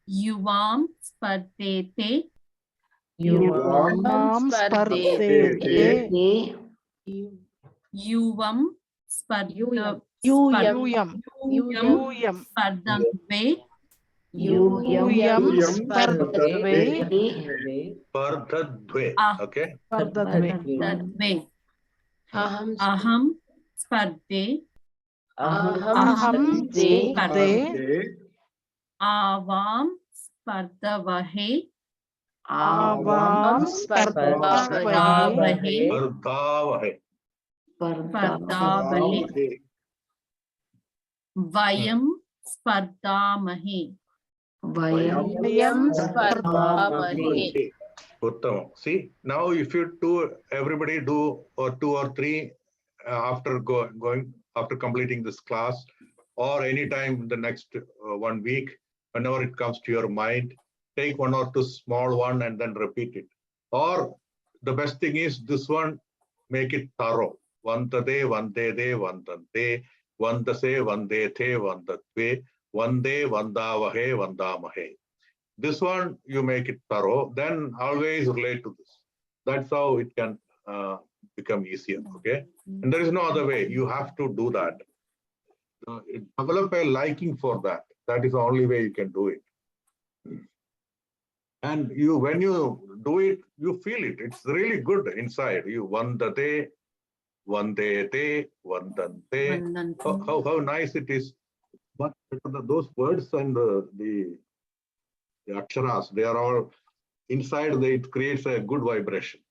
Yuvam spardete. Yuvam spardate. Yuvam spardave. Yuyam Spardave. Yuyam spardave. Spardadve. Okay. Spardave. Aham Aham sparde. Aham spardate. Avam spardavahe. Avam spardavahe. Spardavahe. Vayam spardamahe. Vayam spardamahe. Uttam. See, now if you do, everybody do or 2 or 3 after after completing this class, or anytime in the next 1 week, whenever it comes to your mind, take 1 or 2 small one and then repeat it. Or the best thing is this one, make it thorough. Vantade, vandede, vandante, vandase, vandete, vandatve, vande, vandavahe, vandamahe. This one, you make it thorough, then always relate to this. That's how it can become easier, okay? And there is no other way. You have to do that. Develop a liking for that. That is the only way you can do it. And when you do it, you feel it. It's really good inside. You vandate, vandete, vandante. How nice it is. But those words and the aksharas, they are all inside. It creates a good vibration.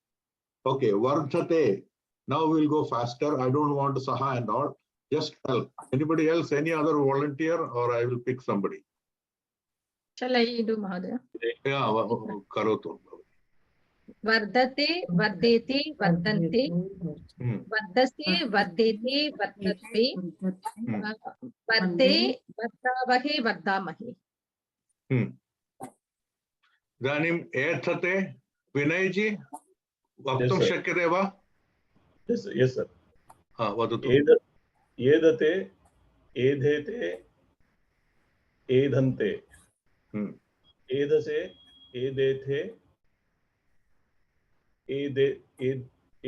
Okay, vardhate. Now we'll go faster. I don't want to saha and all. Just tell. Anybody else, any other volunteer, or I will pick somebody. Shall I do, Mahadaya? Yeah, karotu. Vardate, vardete, vardante, vardase, vardete, vardatve, varde, vardavahe, vardamahe. Idanim ethate, Vinayji, vaktum shakyate va? Yes, sir. Vadatu. Edate एधेते एधन्ते एधसे एदेथे एदे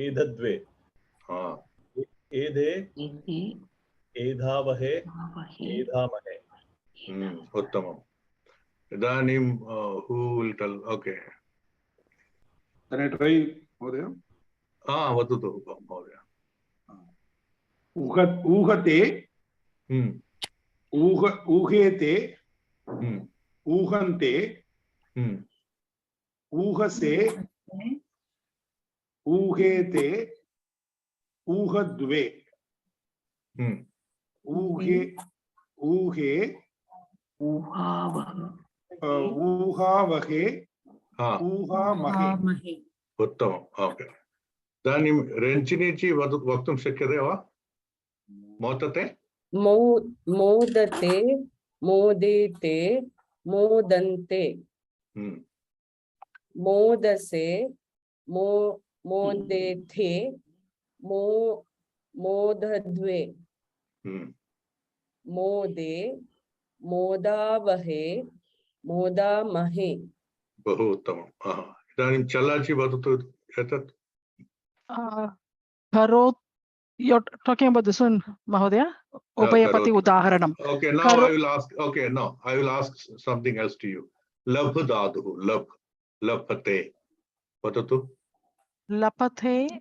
एधद्वे एधे इति एधावहे भावहे एधामहे. उत्तमम्. इदानीं who will tell? Okay. Can I try, Mahodaya? वदतु महोदय. ऊहते ऊहेते ऊहन्ते ऊहसे ऊहेते ऊहद्वे ऊहे ऊहे ऊहावह ऊहावहे ऊहामहे. आमहे. उत्तमम्. Okay. इदानीं रञ्जिनीजी वक्तुं शक्यते वा? मोदते मोदते मोदेते मोदन्ते मोदसे मोदेथे मोदद्वे मोदे मोदावहे मोदामहे. बहु उत्तमम्. इदानीं चल्लाजी वदतु एतत्. Karo, you're talking about this one, Mahodaya? Upayapati Karoti. Udaharanam. Okay, now Karo- I will ask. Okay, no, I will ask something else to you. Labh dhatu, labh, labhate. Vadatu. Lapathe,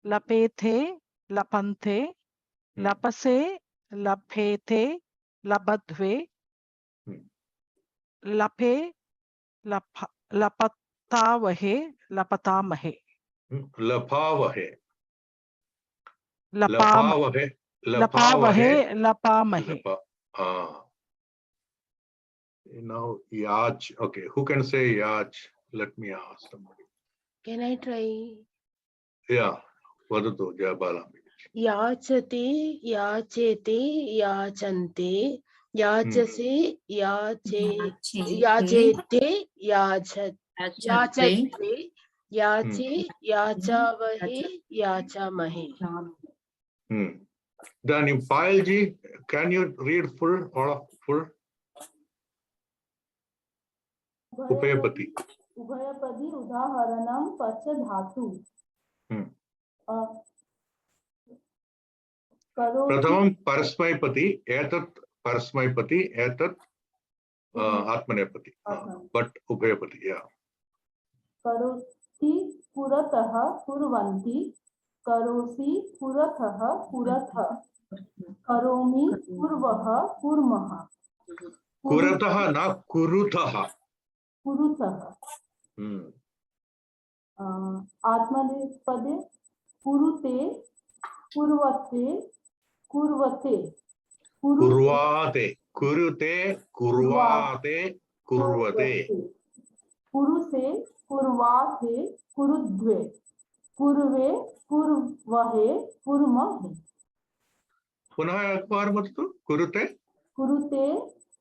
lapethe, lapante, lapase, lapete, labadve, lape, lapatavahe, lapatamahe. Labhavahe. Lapavahe, lapamahe. Now Yaj. Okay, who can say Yaj? Let me ask somebody. Can I try? Yeah, vadatu Jayabala. Yachate, yachete, yachante, yachase, yachete, yachat, yachatve, yache, yachavahe, yachamahe. Then Payalji, can you read full, all of full? Upayapati. उभयपदी उदाहरणं पच धातु. प्रथमं परस्मैपति, एतत् परस्मैपति, एतत् आत्मनेपति. But उभयपति, yeah. करोति पुरतः कुर्वन्ति. करोसि पुरतः पुरतः. करोमि कुर्वः कुर्मः. कुरतः न कुरुतः. कुरुतः. आत्मनेपदे कुरुते कुर्वते कुर्वते. कुर्वाते, कुरुते, कुर्वाते, कुर्वते. कुरुसे कुर्वाते कुरुद्वे. कुर्वे कुर्वहे कुर्महे. पुनः एकवार वदतु. कुरुते कुरुते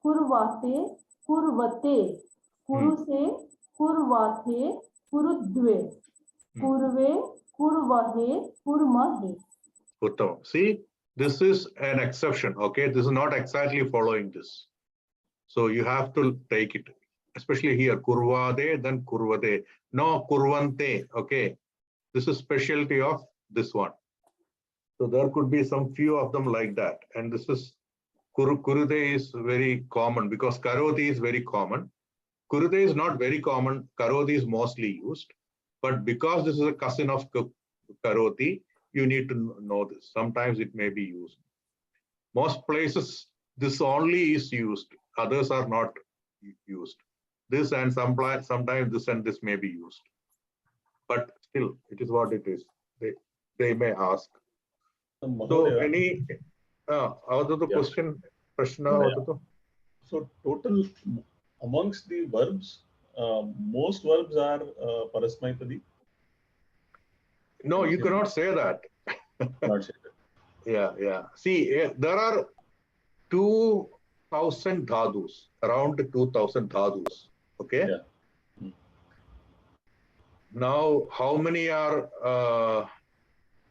कुर्वाते कुर्वते. कुरुसे कुर्वाते कुरुद्वे. कुर्वे कुर्वहे कुर्महे. उत्तम. See, this is an exception. Okay, this is not exactly following this, so you have to take it, especially here. Kurvade, then kurvate. No, kurvante. Okay, this is specialty of this one. So there could be some few of them like that, and this is kurute is very common because karoti is very common. Kurute is not very common. Karoti is mostly used, but because this is a cousin of karoti, you need to know this. Sometimes it may be used. Most places this only is used. Others are not used. This and sometimes this and this may be used. But still, it is what it is. They may ask. So any other question? Prashna? So total amongst the verbs, most verbs are parasmaipadi. No, you cannot say that. Not say that. Yeah. See, there are 2,000 dhadus, around 2,000 dhadus. Okay. Yeah. Now, how many are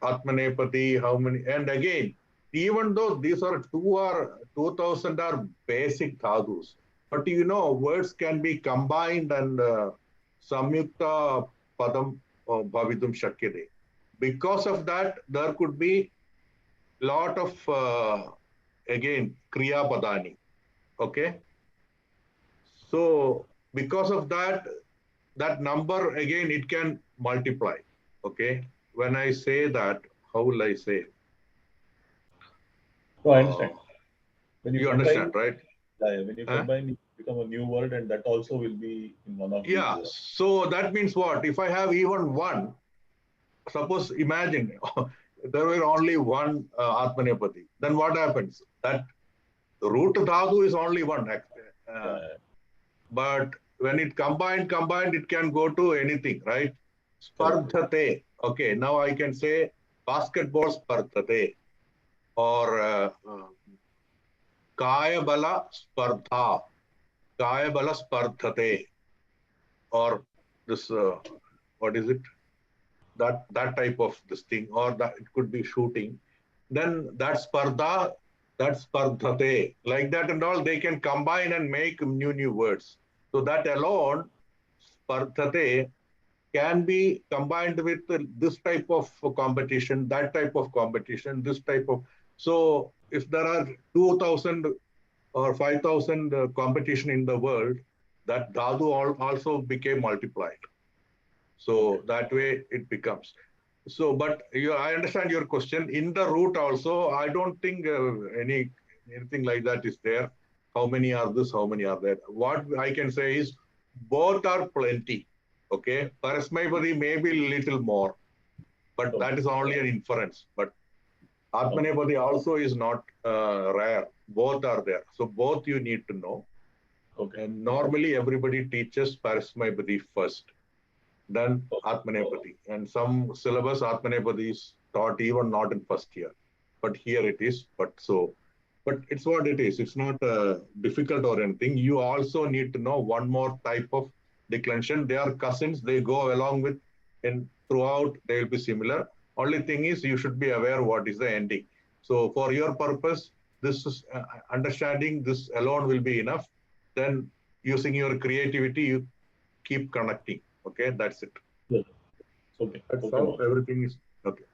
Atmanepati? How many? And again, even though these are 2000 are basic dhadus, but you know, words can be combined and samyukta padam bhavitum shakyate. Because of that, there could be lot of again kriya padani. Okay, so because of that, that number again it can multiply. Okay, when I say that, how will I say? So I understand. When You combine, understand, right? when you combine, it become a new word, and that also will be in one of these words. So that means what? If I have even one, suppose imagine there were only one Atmanepati, then what happens? That root dhatu is only one. But when it combined, it can go to anything, right? Spardhate. Okay, now I can say basketball spardhate or kaya bala spardha, kaya bala spardhate, or this what is it? That type of this thing, or that it could be shooting. Then that spardha, that spardhate, like that and all, they can combine and make new words. So that alone, spardhate, can be combined with this type of competition, that type of competition, this type of. So if there are 2000 or 5000 competition in the world, that dhatu also became multiplied. So that way it becomes. So, but I understand your question. In the root also, I don't think anything like that is there. How many are this? How many are there? What I can say is both are plenty. Okay, Parasmaipadi may be little more, but that is only an inference. But Atmanepadi also is not rare. Both are there. So both you need to know. Okay. And normally everybody teaches Parasmaipadi first, then Atmanepadi. And some syllabus Atmanepadi is taught even not in first year. But here it is. But it's what it is. It's not difficult or anything. You also need to know one more type of declension. They are cousins. They go along with, and throughout they will be similar. Only thing is you should be aware what is the ending. So for your purpose, this is understanding this alone will be enough. Then using your creativity, you keep connecting. Okay, that's it. Yes. Okay. That's Okay, how everything is. Okay.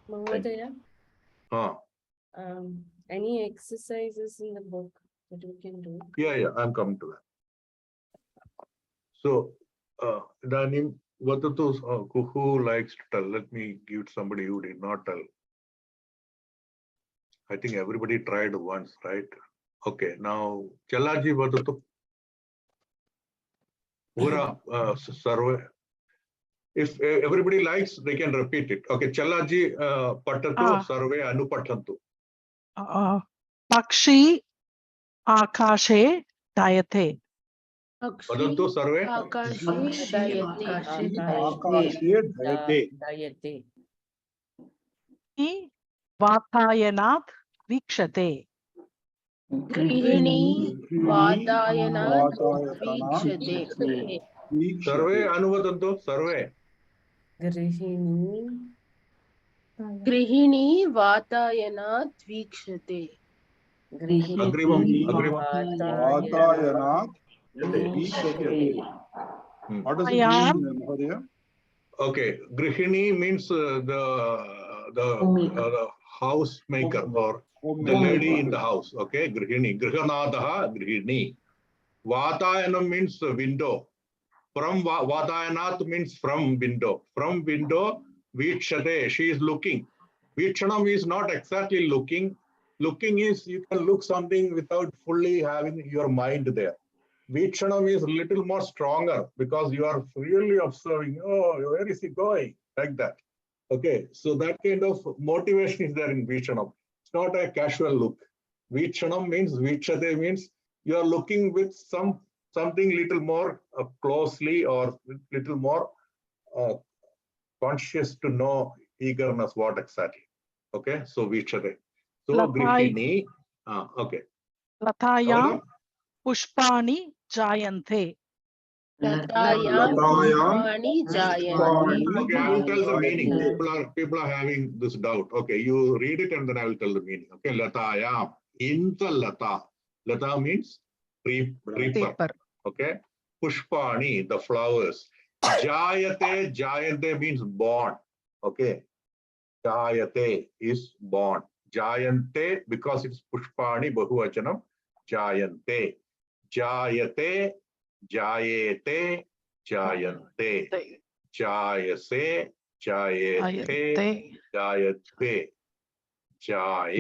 Mahodaya, Huh. any exercises in the book that we can do? Yeah, I'm coming to that. So, Danim, who likes to tell? Let me give it somebody who did not tell. I think everybody tried once, right? Okay, now Chalaji Vatatu. Survey. If everybody likes, they can repeat it. Okay, Chalaji Patatu Survey Anupatantu. Pakshi Akashe Dayate. Vadantu Survey. Dayate. Vatayanat Vikshate. Grihini Vatayanat Vikshate. Survey Anuvadantu Survey. Grihini Vatayanat Vikshate. Agrivam. What does it mean, Mahodaya? Okay, Grihini means the housemaker or the lady in the house. Okay, Grihini. Grihanadaha, Grihini. Vatayanam means window. From Vatayanat means from window. From window, Vikshate, she is looking. Vikshanam is not exactly looking. Looking is you can look something without fully having your mind there. Vikshanam is a little more stronger because you are really observing, oh, where is he going? Like that. Okay, so that kind of motivation is there in Vichanam. It's not a casual look. Vichanam means, Vikshate means you are looking with something little more closely or little more conscious to know eagerness, what exactly. Okay, so Vikshate. So Grihini, okay. Latayam Pushpani Jayante. Latayam pushpani jayanti. Okay, I will tell the meaning. People are having this doubt. Okay, you read it and then I will tell the meaning. Okay, latayam, in the lata. Lata means creeper. Paper. Okay, pushpani, the flowers. Jayate means born. Okay, jayate is born. Jayante, because it's pushpani, bahuvachanam, jayante. Jayate, jayete, jayante. Jayase, jayete, jayate. Jaye,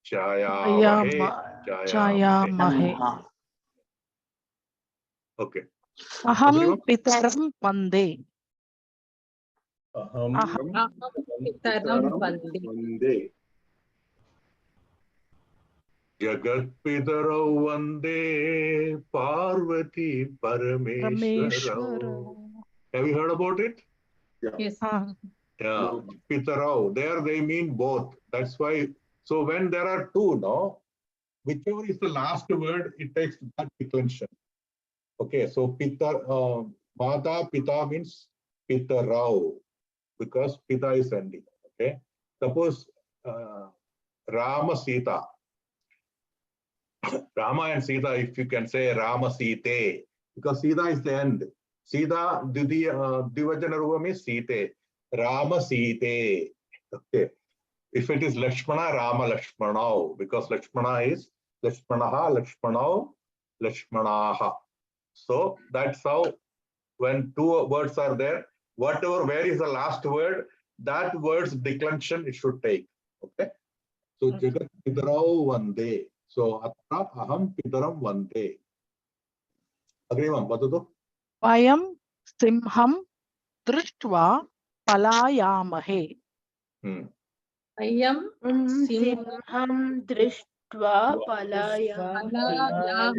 jayamahe, jayante. Okay. Aham Agreement? pitaram vande. Aham Pitaram vande. Jagat Pitarau Vande Parvati Parameshwarau. Have you heard about it? Yes. Yeah, Pitarau. There they mean both. That's why. So when there are two, no, whichever is the last word, it takes that declension. Okay, so Mata Pita means Pitarau because Pita is ending. Okay, suppose Rama Sita. Rama and Sita, if you can say Rama Site, because Sita is the end. Sita, Divajana Rupa is Site. Rama Site. Okay. If it is Lakshmana, Rama Lakshmanao, because Lakshmana is Lakshmanaha, Lakshmanao, Lakshmanaha. So that's how when two words are there, where is the last word, that word's declension it should take. Okay. So Jagat Pitarau Vande. So Atra Aham Pitaram Vande. Agree, ma'am? Vadatu? Vayam simham drishtva palayamahe. Ayam Simham drishtva palayam.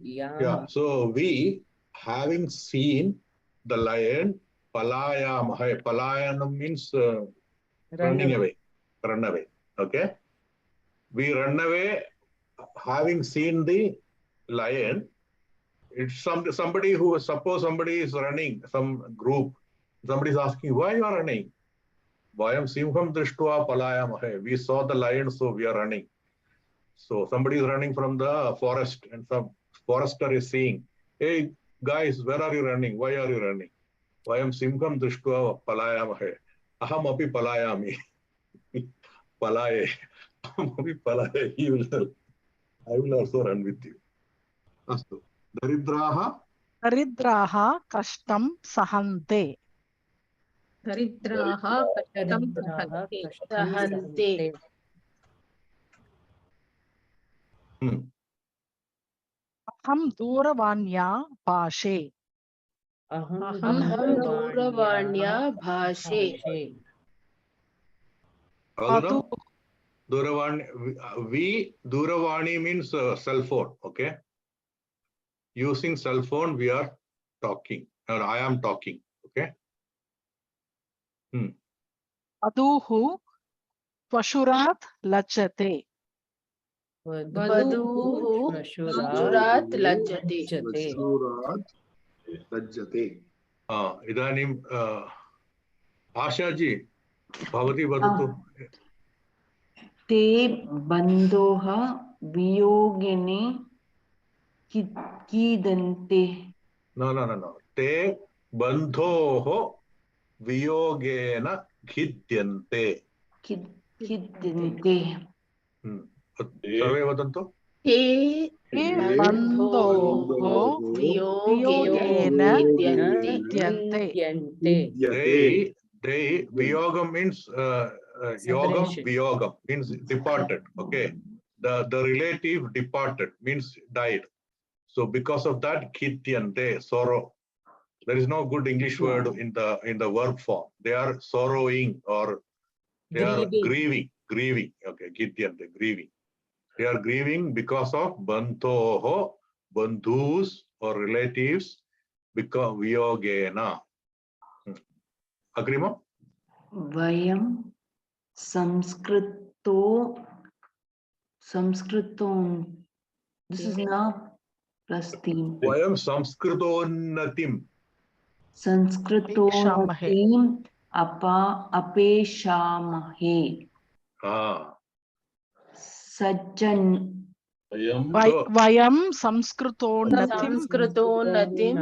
Yeah. So we, having seen the lion, Palayamahe. Palayanam means running away. Run away. Okay. We run away having seen the lion. It's somebody who, suppose somebody is running, some group, somebody is asking, why you are running? Vayam simham drishtva palayamahe. We saw the lion, so we are running. So somebody is running from the forest and some forester is saying, hey guys, where are you running? Why are you running? Vayam simham drishtva palayamahe. Aham api palayami. Palaye. Aham api palaye. He will tell. I will also run with you. Astu. Daridraha. Daridraha kashtam sahante. Daridraha kashtam Sahante. Aham duravanya bhashe. Aham duravanya bhashe. Adu Duravani, Duravani means cell phone. Okay. Using cell phone, we are talking, or I am talking. Okay. aduhu vashurat lachate. Vaduhu vashurat lajjate. Idanim Ashaji, Bhavati Vadatu. Te bandhoha viyogene kidante. No. Te bandhoho viyogena khidyante. Kidante. Sarve vadantu. Te Bandhoho viyogena vidyante. They viyogam means yogam viyogam means departed. Okay, the relative departed means died. So because of that, khidyante, sorrow. There is no good English word in the verb form. They are sorrowing or they are grieving. Okay, khidyante, grieving. They are grieving because of bandhoho, bandhus or relatives, because viyogena. Agree, ma'am? Vayam samskrito. This is now plus team. Vayam samskritonnatim. Sanskritonnatim apeshamahe. Sajjan. Vayam samskritonnatim Samskritonnatim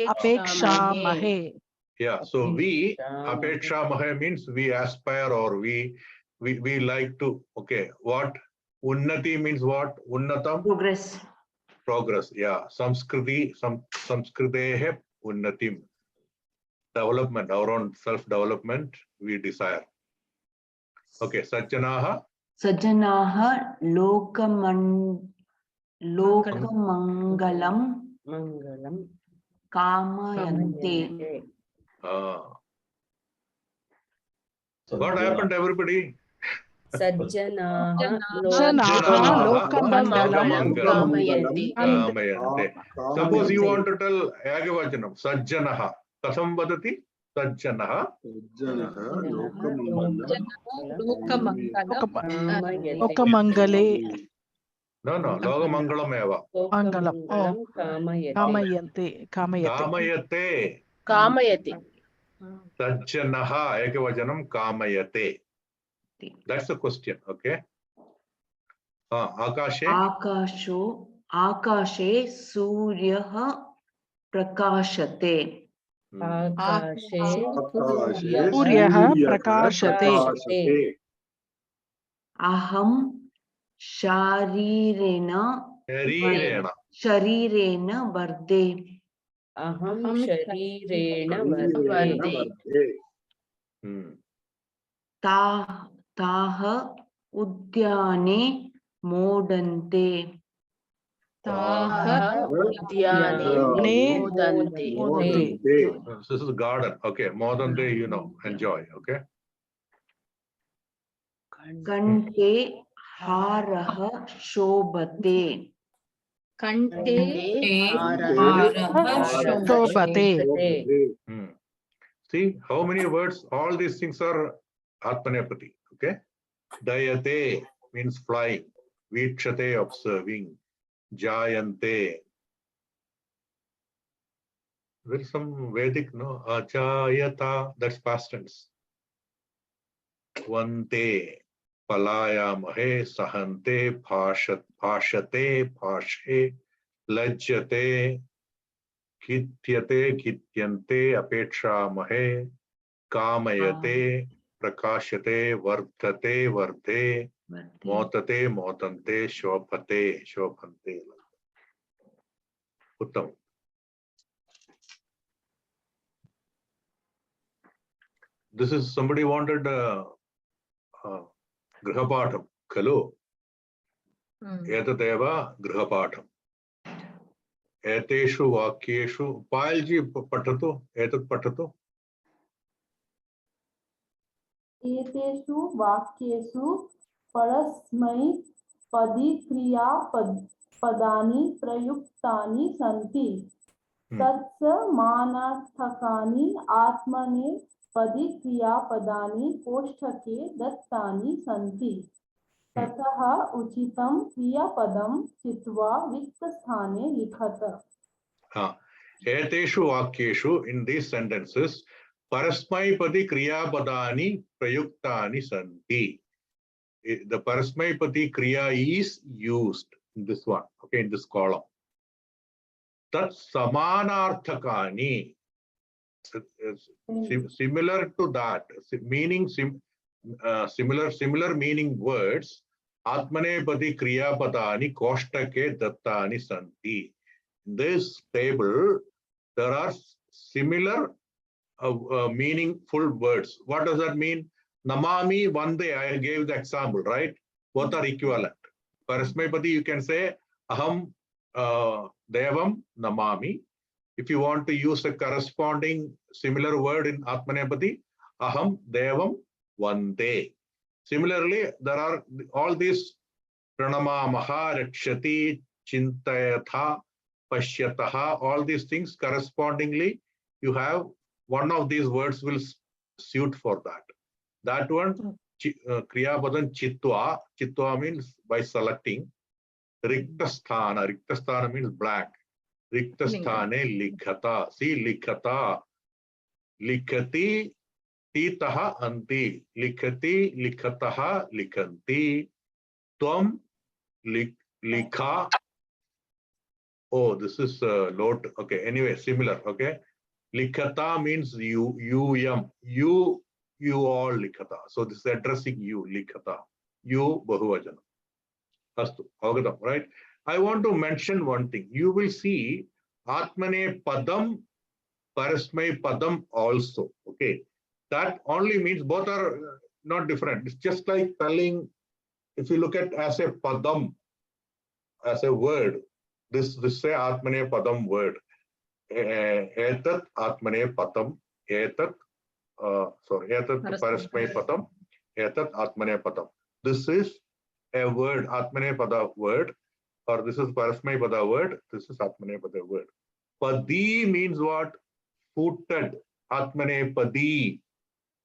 apekshamahe. Yeah, so we apekshamahe means we aspire or we like to. Okay, what unnati means what? Unnatam? Progress. Progress. Yeah, samskritehe unnatim. Development, our own self-development we desire. Okay, Sajjanaha. Sajjanaha lokamangalam Mangalam. kamayante. What happened, everybody? Sajjanaha Lokamangalam Kamayante. Suppose you want to tell Yagavachanam, Sajjanaha. Kasam vadati? Sajjanaha. Lokamangale No, Logamangalam eva. Mangalam. Oh, Kamayate. Kamayate. Kamayati. Sajjanaha Ekavajanam Kamayate. That's the question, okay? Akashe. Akashe suryaha prakashate. Suryaha prakashate. Aham sharirena varde. Aham sharirena varde. Taha udyane modante. This is garden, okay? Modante, you know, enjoy, okay? Kante haraha shobate. Shobhate. See how many words? All these things are Atmanepati, okay? Dayate means flying. Vikshate, observing. Jayante. There is some Vedic, no? Ajayata, that's past tense. Vante, palayamahe, sahante, bhashate, bhashe, lajjate, kityate, kityante, apekshamahe, kamayate, prakashate, vardhate, vardhe, motate, motante, shobhate, shobhante. Uttam. This is somebody wanted Grihapatham, Kalo. Etadeva Grihapatham. Eteshu Vakyeshu. Payalji Patatu, Etad Patatu. एतेषु वाक्येषु परस्मैपदी क्रियापदानि प्रयुक्तानि सन्ति तत्समानार्थकानि आत्मनेपदी क्रियापदानि कोष्ठके दत्तानि सन्ति ततः उचितं क्रियापदं चित्वा रिक्तस्थाने लिखत. Eteshu Vakyeshu, in these sentences, Parasmaipadi Kriyapadani Prayuktani Santi. The Parasmaipadi Kriya is used in this one, okay, in this column. Tat Samanarthakani, similar to that, meaning similar meaning words, Atmanepadi Kriyapadani Koshtake Dattani Santi. In this table, there are similar meaningful words. What does that mean? Namami, Vande, I gave the example, right? Both are equivalent. Parasmaipadi, you can say Aham Devam Namami. If you want to use a corresponding similar word in Atmanepadi, Aham Devam Vande. Similarly, there are all these Pranamamaha, Rakshati, Chintayatha, Pashyataha, all these things correspondingly, you have one of these words will suit for that. That one, Kriyapadan Chitwa. Chitwa means by selecting. Riktasthana. Riktasthana means blank. Riktasthane likhata. See, likhata. Likhati, titaha anti. Likhati, likhataha, likhanti. Tvam, likha. Oh, this is lot. Okay, anyway, similar. Okay. Likhata means you, you all likhata. So this is addressing you, likhata. You, bahuvajana. Astu, avagatam, right? I want to mention one thing. You will see Atmane Padam, Parasmai Padam also. Okay. That only means both are not different. It's just like telling, if you look at as a Padam, as a word, this say Atmane Padam word. Etat Atmane Padam, etat, etat Parasmai Padam, etat Atmane Padam. This is a word, Atmane Pada word, or this is Parasmai Pada word, this is Atmane Pada word. Padi means what? Footed. Atmane Padi,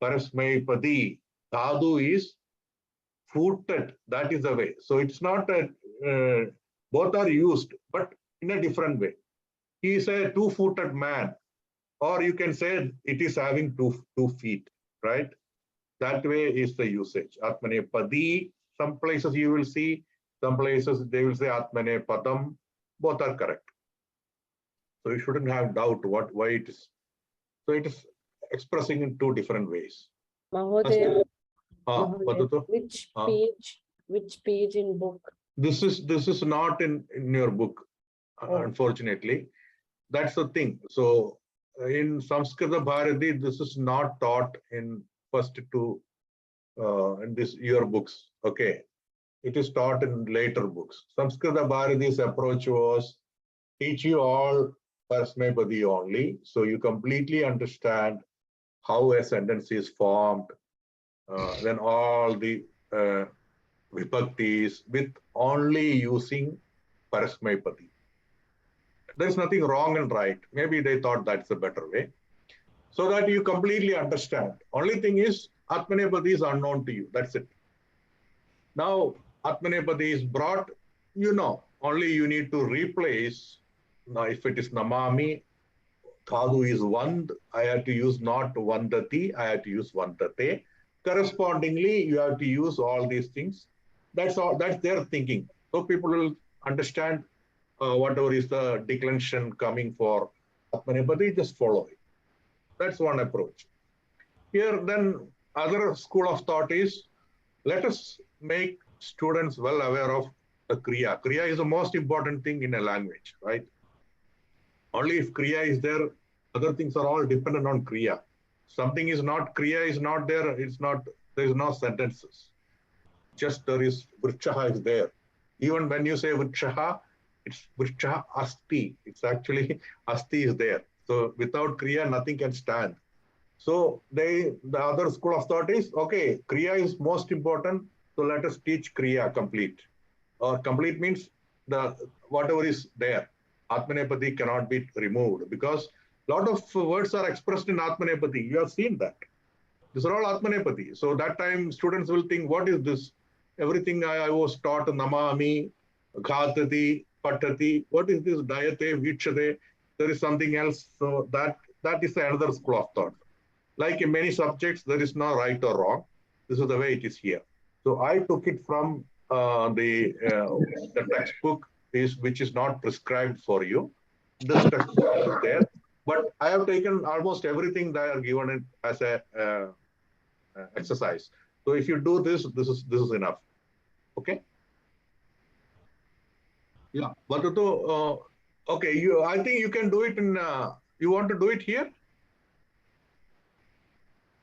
Parasmai Padi. Dhadu is footed. That is the way. So it's not a, both are used, but in a different way. He is a two-footed man, or you can say it is having two feet, right? That way is the usage. Atmane Padi. Some places you will see, some places they will say Atmane Padam. Both are correct. So you shouldn't have doubt why it is. So it is expressing in two different ways. Mahodaya, Mahodaya. which page in book? This is not in your book, unfortunately. That's the thing. So in Samskrita Bharati, this is not taught in first two in your books. Okay. It is taught in later books. Samskrita Bharati's approach was teach you all Parasmai Padi only, so you completely understand how a sentence is formed, then all the vibhaktis with only using Parasmai Padi. There's nothing wrong and right. Maybe they thought that's a better way. So that you completely understand. Only thing is, Atmanepadi is unknown to you. That's it. Now, Atmanepadi is brought, you know, only you need to replace. Now, if it is Namami, Dhadu is Vand, I have to use not Vandati, I have to use Vandate. Correspondingly, you have to use all these things. That's all, that's their thinking. So people will understand whatever is the declension coming for Atmanepadi, just follow it. That's one approach. Here, then, other school of thought is, let us make students well aware of the Kriya. Kriya is the most important thing in a language, right? Only if Kriya is there, other things are all dependent on Kriya. Something is not, Kriya is not there, it's not, there is no sentences. Just there is, Vrikshaha is there. Even when you say Vrikshaha, it's Vrikshaha Asti. It's actually, Asti is there. So without Kriya, nothing can stand. So the other school of thought is, okay, Kriya is most important, so let us teach Kriya complete. Or complete means the whatever is there. Atmanepadi cannot be removed because a lot of words are expressed in Atmanepadi. You have seen that. These are all Atmanepadi. So that time students will think, what is this? Everything I was taught, Namami, Ghatati, Patati, what is this? Dayate, Vichade, there is something else. So that is another school of thought. Like in many subjects, there is no right or wrong. This is the way it is here. So I took it from the textbook which is not prescribed for you. This textbook is there, but I have taken almost everything that are given it as a exercise. So if you do this, this is enough. Okay. Yeah. But okay, I think you can do it in. You want to do it here?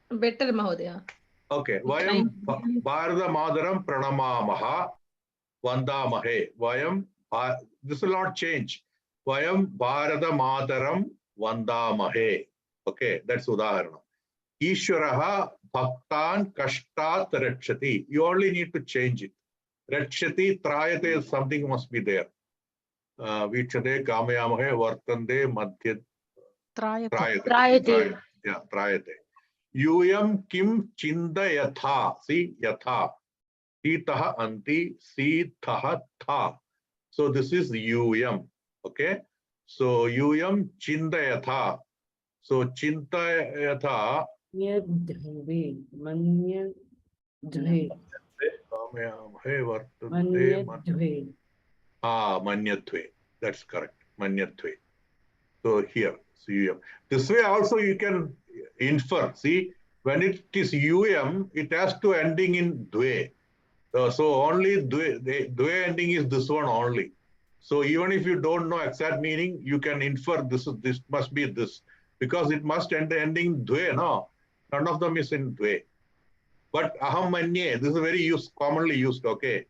Better, Mahodaya. Okay. Vayam Bharata Madaram Pranamamaha Vandamahe. Vayam, this will not change. Vayam Bharata Madaram Vandamahe. Okay, that's Udaharana. Ishwaraha Bhaktan Kashtat Rakshati. You only need to change it. Rakshati, Trayate, something must be there. Vichade, Kamayamahe, Vartande, Madhya. Trayate. Yeah, Trayate. Yuyam Kim Chinda Yatha. See, Yatha. Sitaha Anti, Sitaha Tha. So this is Yuyam. Okay. So Yuyam Chindayatha. So Chintayatha. Manyadve. Manyadve. Vartate. Manyadve. Manyatve. That's correct. Manyatve. So here, so UM. This way also you can infer. See, when it is UM, it has to ending in Dve. So only Dve, the Dve ending is this one only. So even if you don't know exact meaning, you can infer this must be this. Because it must end ending Dve, no? None of them is in Dve. But aham manye, this is very commonly used, okay?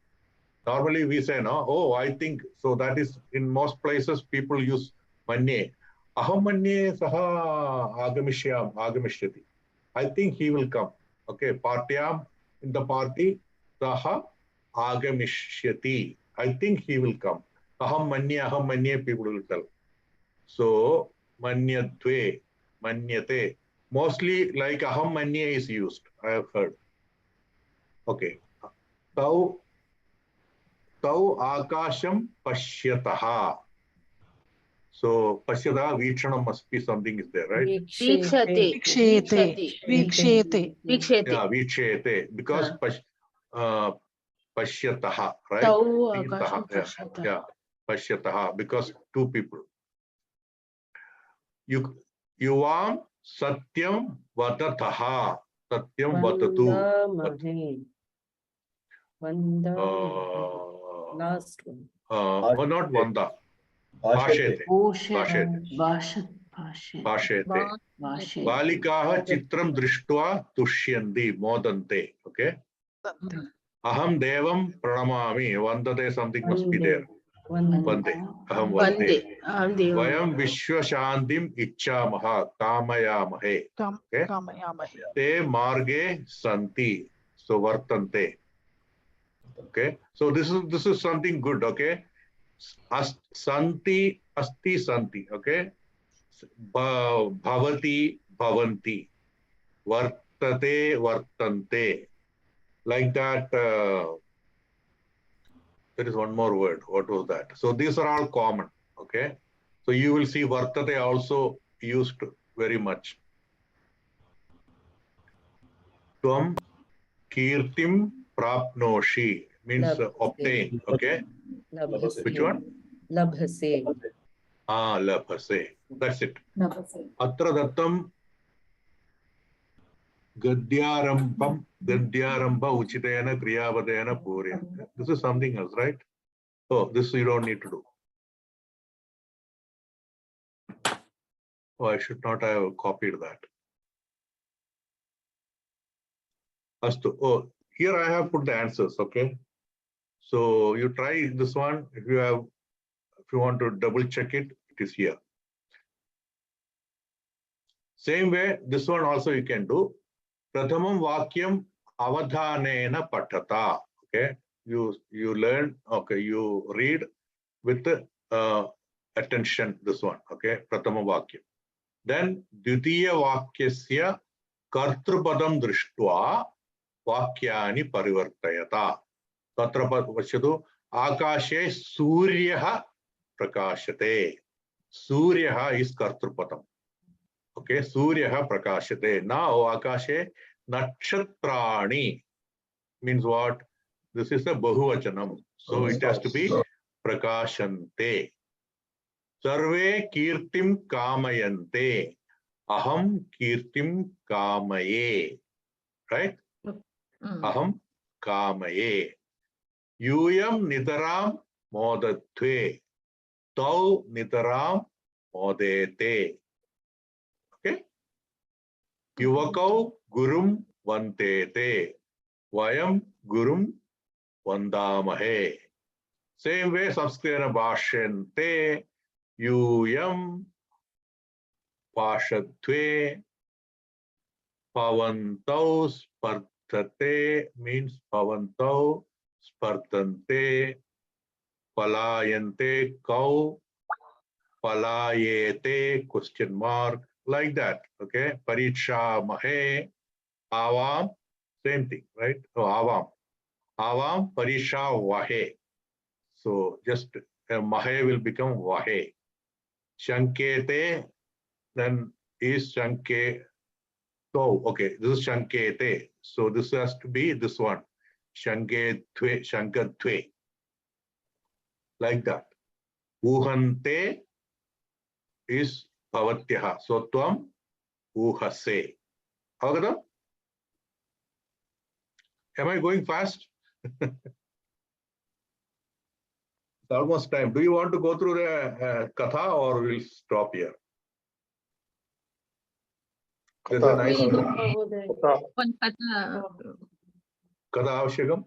Normally we say, no, oh, I think. So that is in most places people use manye. Aham manye saha agamishyati. I think he will come. Okay, partyam, in the party, saha agamishyati. I think he will come. Aham manye, people will tell. So, manyatve, manyate. Mostly like aham manye is used, I have heard. Okay. Tau akasham pashyataha. So pashyataha vichanam must be something is there, right? Vikshate. Vikshete. Vikshete. Vikshate. Yeah, vichyate. Because pashyataha, right? Tau Tintaha, akasham pashyata. yeah, pashyataha. Because two people. Yuvam satyam vadataha. Satyam vadatu. Vandamahe. Vandamahe. Last one. Not vanda. Bhashete. Bhashate. Bhashete. Balikaha chitram drishtva tushyandi modante. Okay. Aham devam pranamami. Vandate, something must be there. Vande. Aham vande. Vayam vishwa shantim ichchamaha kamayamahe. Okay. Kamayamahe. Te marge santi. So vartante. Okay. So this is something good. Okay. Santi asti santi. Okay. Bhavati bhavanti. Vartate vartante. Like that. There is one more word. What was that? So these are all common. Okay. So you will see vartate also used very much. Tvam kirtim prapnoshi means obtain. Okay. Labhase. Which one? Labhase. Labhase. That's it. Atra dattam gadyarambha uchitena kriyavadena purya. This is something else, right? Oh, this you don't need to do. Oh, I should not have copied that. Astu. Oh, here I have put the answers. Okay. So you try this one. If you want to double check it, it is here. Same way, this one also you can do. Prathamam vakyam avadhanena patata. Okay. You learn. Okay. You read with attention. This one. Okay. Prathamam vakyam. Then dvitiya vakyasya kartrupadam drishtva vakyani parivartayata. Tatra pashadu akashe suryaha prakashate. Suryaha is kartrupadam. Okay, suryaha prakashate. Now akashe nakshatrani means what? This is a bahuvachanam. So it has to be prakashante. Sarve kirtim kamayante. Aham kirtim kamaye. Right? Aham kamaye. Yuyam nitaram modatve. Tau nitaram modete. Okay. Yuvakau gurum vantete. Vayam gurum vandamahe. Same way, Samskrita bhashyante. Yuyam pashatve. Pavantau spartate means pavantau spartante. Palayante kau. Palayete question mark. Like that. Okay. Pariksha mahe. Avam. Same thing, right? So avam. Avam parisha vahe. So just mahe will become vahe. Shankete, then is Shanke. So, okay, this is Shankete. So this has to be this one. Shanketve, Shankatve. Like that. Uhante is Bhavatyaha. So Tvam Uhase. Avagatam? Am I going fast? It's almost time. Do you want to go through the Katha or we'll stop here? There's a nice We Mahodaya. one katha. Katha Avashagam.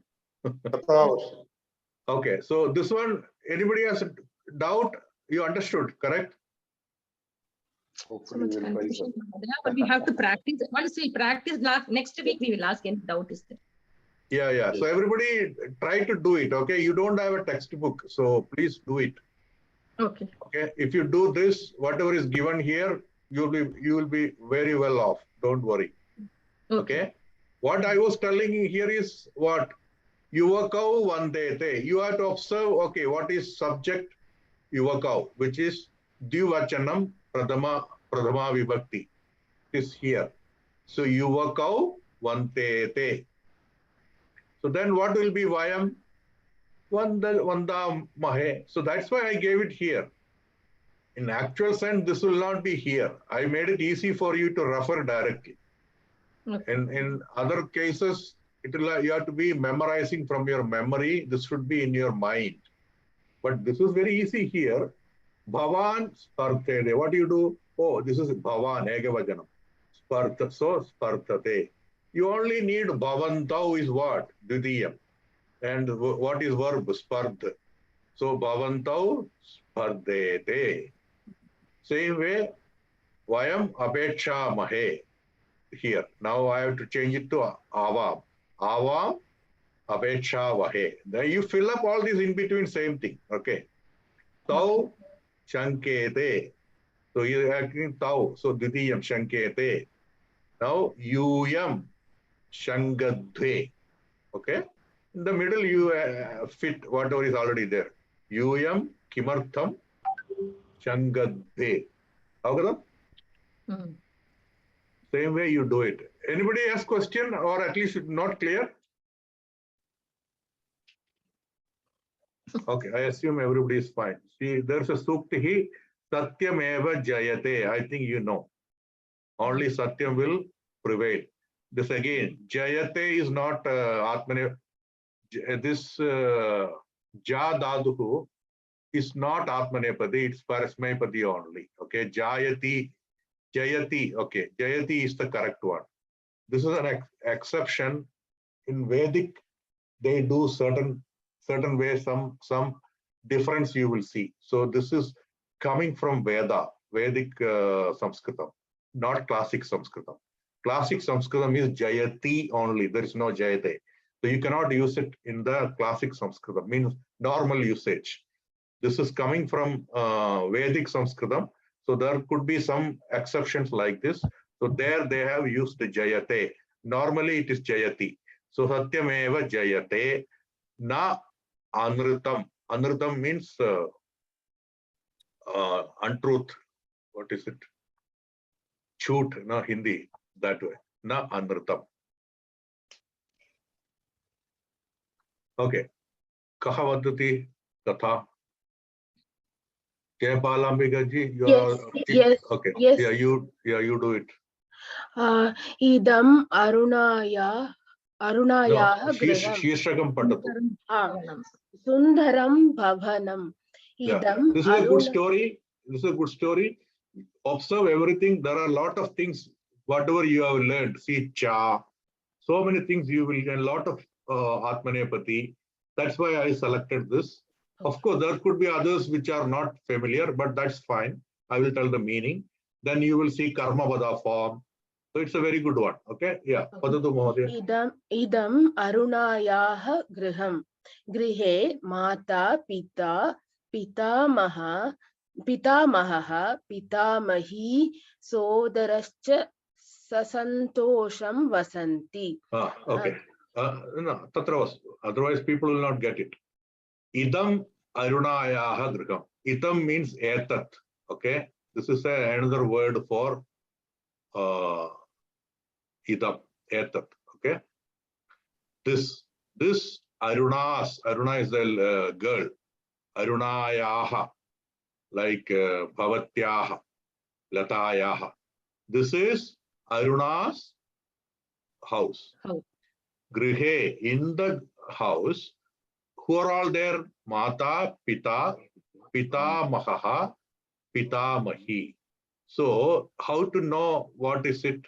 Okay, so this one, anybody has a doubt? You understood, correct? So much confusion, but we have to practice. Once we practice, next week we will ask any doubt is there. Yeah. So everybody try to do it. Okay, you don't have a textbook, so please do it. Okay. Okay, if you do this, whatever is given here, you will be very well off. Don't worry. Okay. What I was telling you here is what Yuvakau Vandete. You have to observe. Okay, what is subject Yuvakau, which is Dvivachanam Pradhama Vibhakti is here. So Yuvakau Vandete. So then what will be Vayam? Vanda Mahe. So that's why I gave it here. In actual sense, this will not be here. I made it easy for you to refer directly. Okay. In other cases, you have to be memorizing from your memory. This should be in your mind. But this is very easy here. Bhavan Sparthede. What do you do? Oh, this is Bhavan, Egavajanam. Spartha, so Sparthate. You only need Bhavantau is what? Dvidiyam. And what is verb? Spardh. So Bhavantau Spardete. Same way, Vayam Apeksha Mahe. Here. Now I have to change it to Avam. Avam Apeksha Vahe. Then you fill up all these in between, same thing. Okay. Tau Shankete. So you are getting Tau. So Dvidiyam Shankete. Now Yuyam Shangadve. Okay. In the middle, you fit whatever is already there. Yuyam Kimartham Shangadve. Okay. Same way you do it. Anybody has question or at least not clear? Okay, I assume everybody is fine. See, there's a sukti, Satyam eva jayate. I think you know. Only Satyam will prevail. This again, jayate is not Atmane. This ja daduhu is not Atmanepadi, it's Parasmaipadi only. Okay, jayati, jayati. Okay, jayati is the correct one. This is an exception. In Vedic, they do certain ways, some difference you will see. So this is coming from Vedic Sanskritam, not classic Sanskritam. Classic Sanskritam is Jayati only. There is no Jayate. So you cannot use it in the classic Sanskritam, means normal usage. This is coming from Vedic Sanskritam. So there could be some exceptions like this. So there they have used the Jayate. Normally it is Jayati. So Satyameva Jayate na Anritam. Anritam means untruth. What is it? Chut, na Hindi, that way. Na Anritam. Okay. Kaha vadati katha. Jayapalambika ji, you are Yes. okay. Yes. Yeah, you do it. Idam Arunaya No, Graham. Shirshakam Patatu. Sundaram Bhavanam. Idam This is a good story. This is a good story. Observe everything. There are a lot of things, whatever you have learned. See, cha. So many things you will get, a lot of Atmanepati. That's why I selected this. Of course, there could be others which are not familiar, but that's fine. I will tell the meaning. Then you will see Karma Vada form. So it's a very good one. Okay? Yeah. Idam Arunayah Griham. Grihe Mata Pita Pitamaha Pitamahi Sodarascha Sasantosham Vasanti. Okay. No, Tatravas. Otherwise, people will not get it. Idam Arunayaha Griham. Idam means etat. Okay, this is another word for idam, etat. Okay, this Arunas, Aruna is the girl, Arunayaha, like Bhavatyaha, Latayaha. This is Aruna's house. House. Grihe, in the house, who are all there? Mata, Pita, Pitamaha, Pitamahi. So, how to know what is it?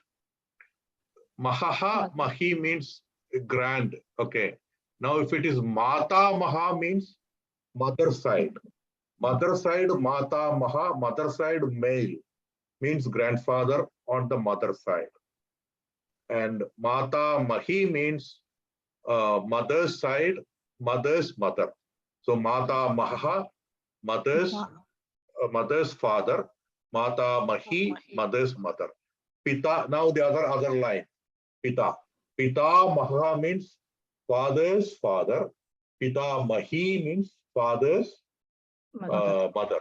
Mahaha, Mahi means grand. Okay. Now, if it is Mata Maha means mother side. Mother side, Mata Maha, mother side, male, means grandfather on the mother side. And Mata Mahi means mother's side, mother's mother. So Mata Maha, mother's father. Mata Mahi, mother's mother. Pita, now the other line. Pita. Pita Maha means father's father. Pita Mahi means father's mother.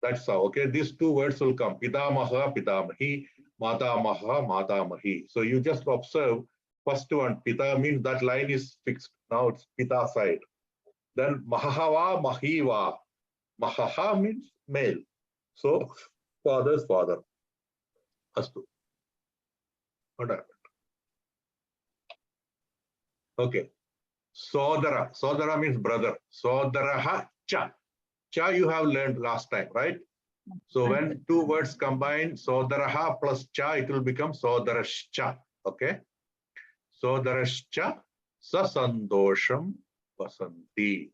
That's how. Okay, these two words will come. Pita Maha, Pita Mahi, Mata Maha, Mata Mahi. So you just observe first one. Pita means that line is fixed. Now it's Pita side. Then Mahava, Mahiva. Mahaha means male. So father's father. Astu. What happened? Okay. Sodara. Sodara means brother. Sodaraha cha. Cha you have learned last time, right? So when two words combine, Sodaraha plus cha, it will become Sodarascha. Okay. Sodarascha sasandosham vasanti.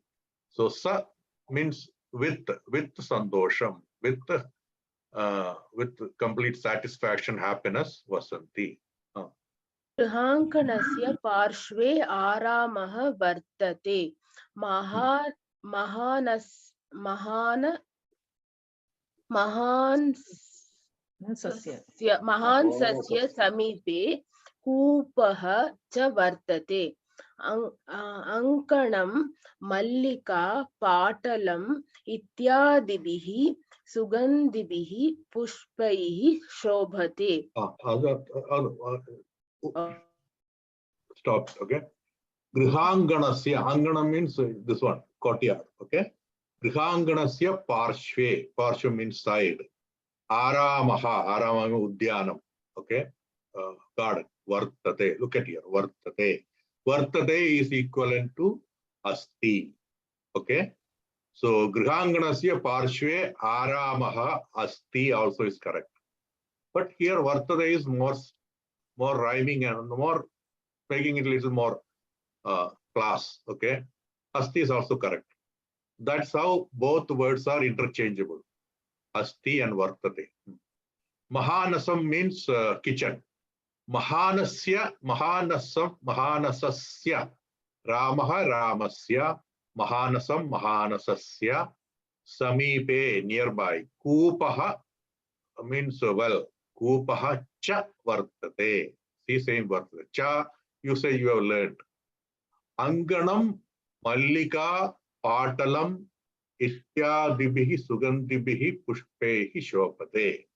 So sa means with sandosham, with complete satisfaction, happiness, vasanti. गृहाङ्कणस्य पार्श्वे आरामः वर्तते महान् सस्य समीपे कूपः च वर्तते अङ्कणं मल्लिका पाटलम् इत्यादिभिः सुगन्धिभिः पुष्पैः शोभते. Stop. Okay. Grihanganasya. Angana means this one, courtyard. Okay. Grihanganasya parshve. Parshve means side. Aramaha. Arama means udyanam. Okay. Garden. Vartate. Look at here. Vartate. Vartate is equivalent to asti. Okay. So Grihanganasya parshve aramaha asti also is correct. But here Vartate is more rhyming and more making it a little more class. Okay. Asti is also correct. That's how both words are interchangeable. Asti and Vartate. Mahanasam means kitchen. Mahanasya, Mahanasam, Mahanasasya. Ramaha, Ramasya. Mahanasam, Mahanasasya. Samipe, nearby. Kupaha means well. Kupaha cha vartate. See, same vartate. Cha, you say you have learned. Anganam, Mallika, Patalam, Ityadibihi, Sugandhibihi, Pushpehi, Shopate.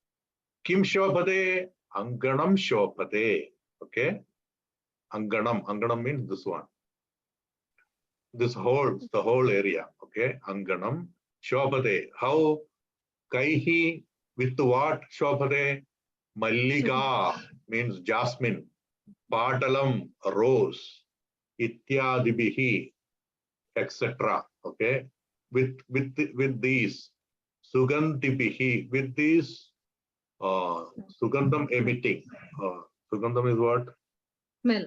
Kim Shopate? Anganam Shopate. Okay. Anganam means this one. This whole, the whole area. Okay. Anganam Shopate. How? Kaihi, with what Shopate? Mallika means jasmine. Patalam, rose. Ityadibihi, etc. Okay. With these. Sugandhibihi, with these Sugandham emitting. Sugandham is what? Smell.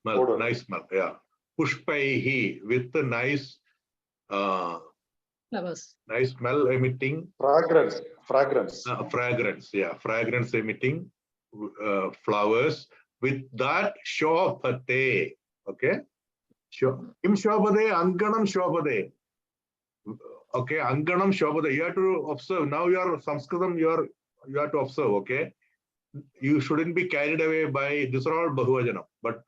Smell. Odor. Nice smell. Yeah. Pushpaihi, with the nice Flowers. nice smell emitting. Fragrance. Fragrance. Yeah. Fragrance emitting flowers. With that shopate. Okay. Kim shopate? Anganam shopate. Okay. Anganam shopate. You have to observe. Now you are Sanskritam. You have to observe. Okay. You shouldn't be carried away by this are all Bahuvajanam. But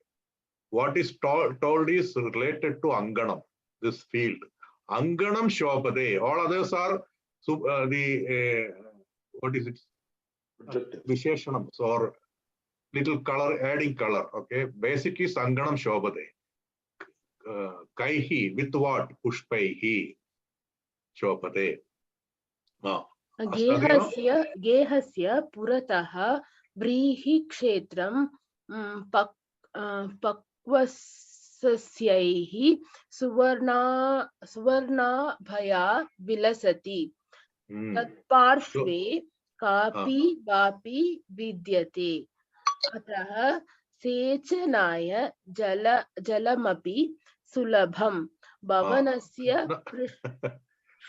what is told is related to Anganam, this field. Anganam Shopade. All others are the what is it? Adjective. Visheshanams or little color, adding color. Okay. Basic is Anganam Shobhade. Kaihi, with what? Pushpaihi Shobhade. गेहस्य पुरतः व्रीहिक्षेत्रं पक्वसस्यैः सुवर्णाभया विलसति तत्पार्श्वे कापि वापि विद्यते अतः सेचनाय जलमपि सुलभं भवनस्य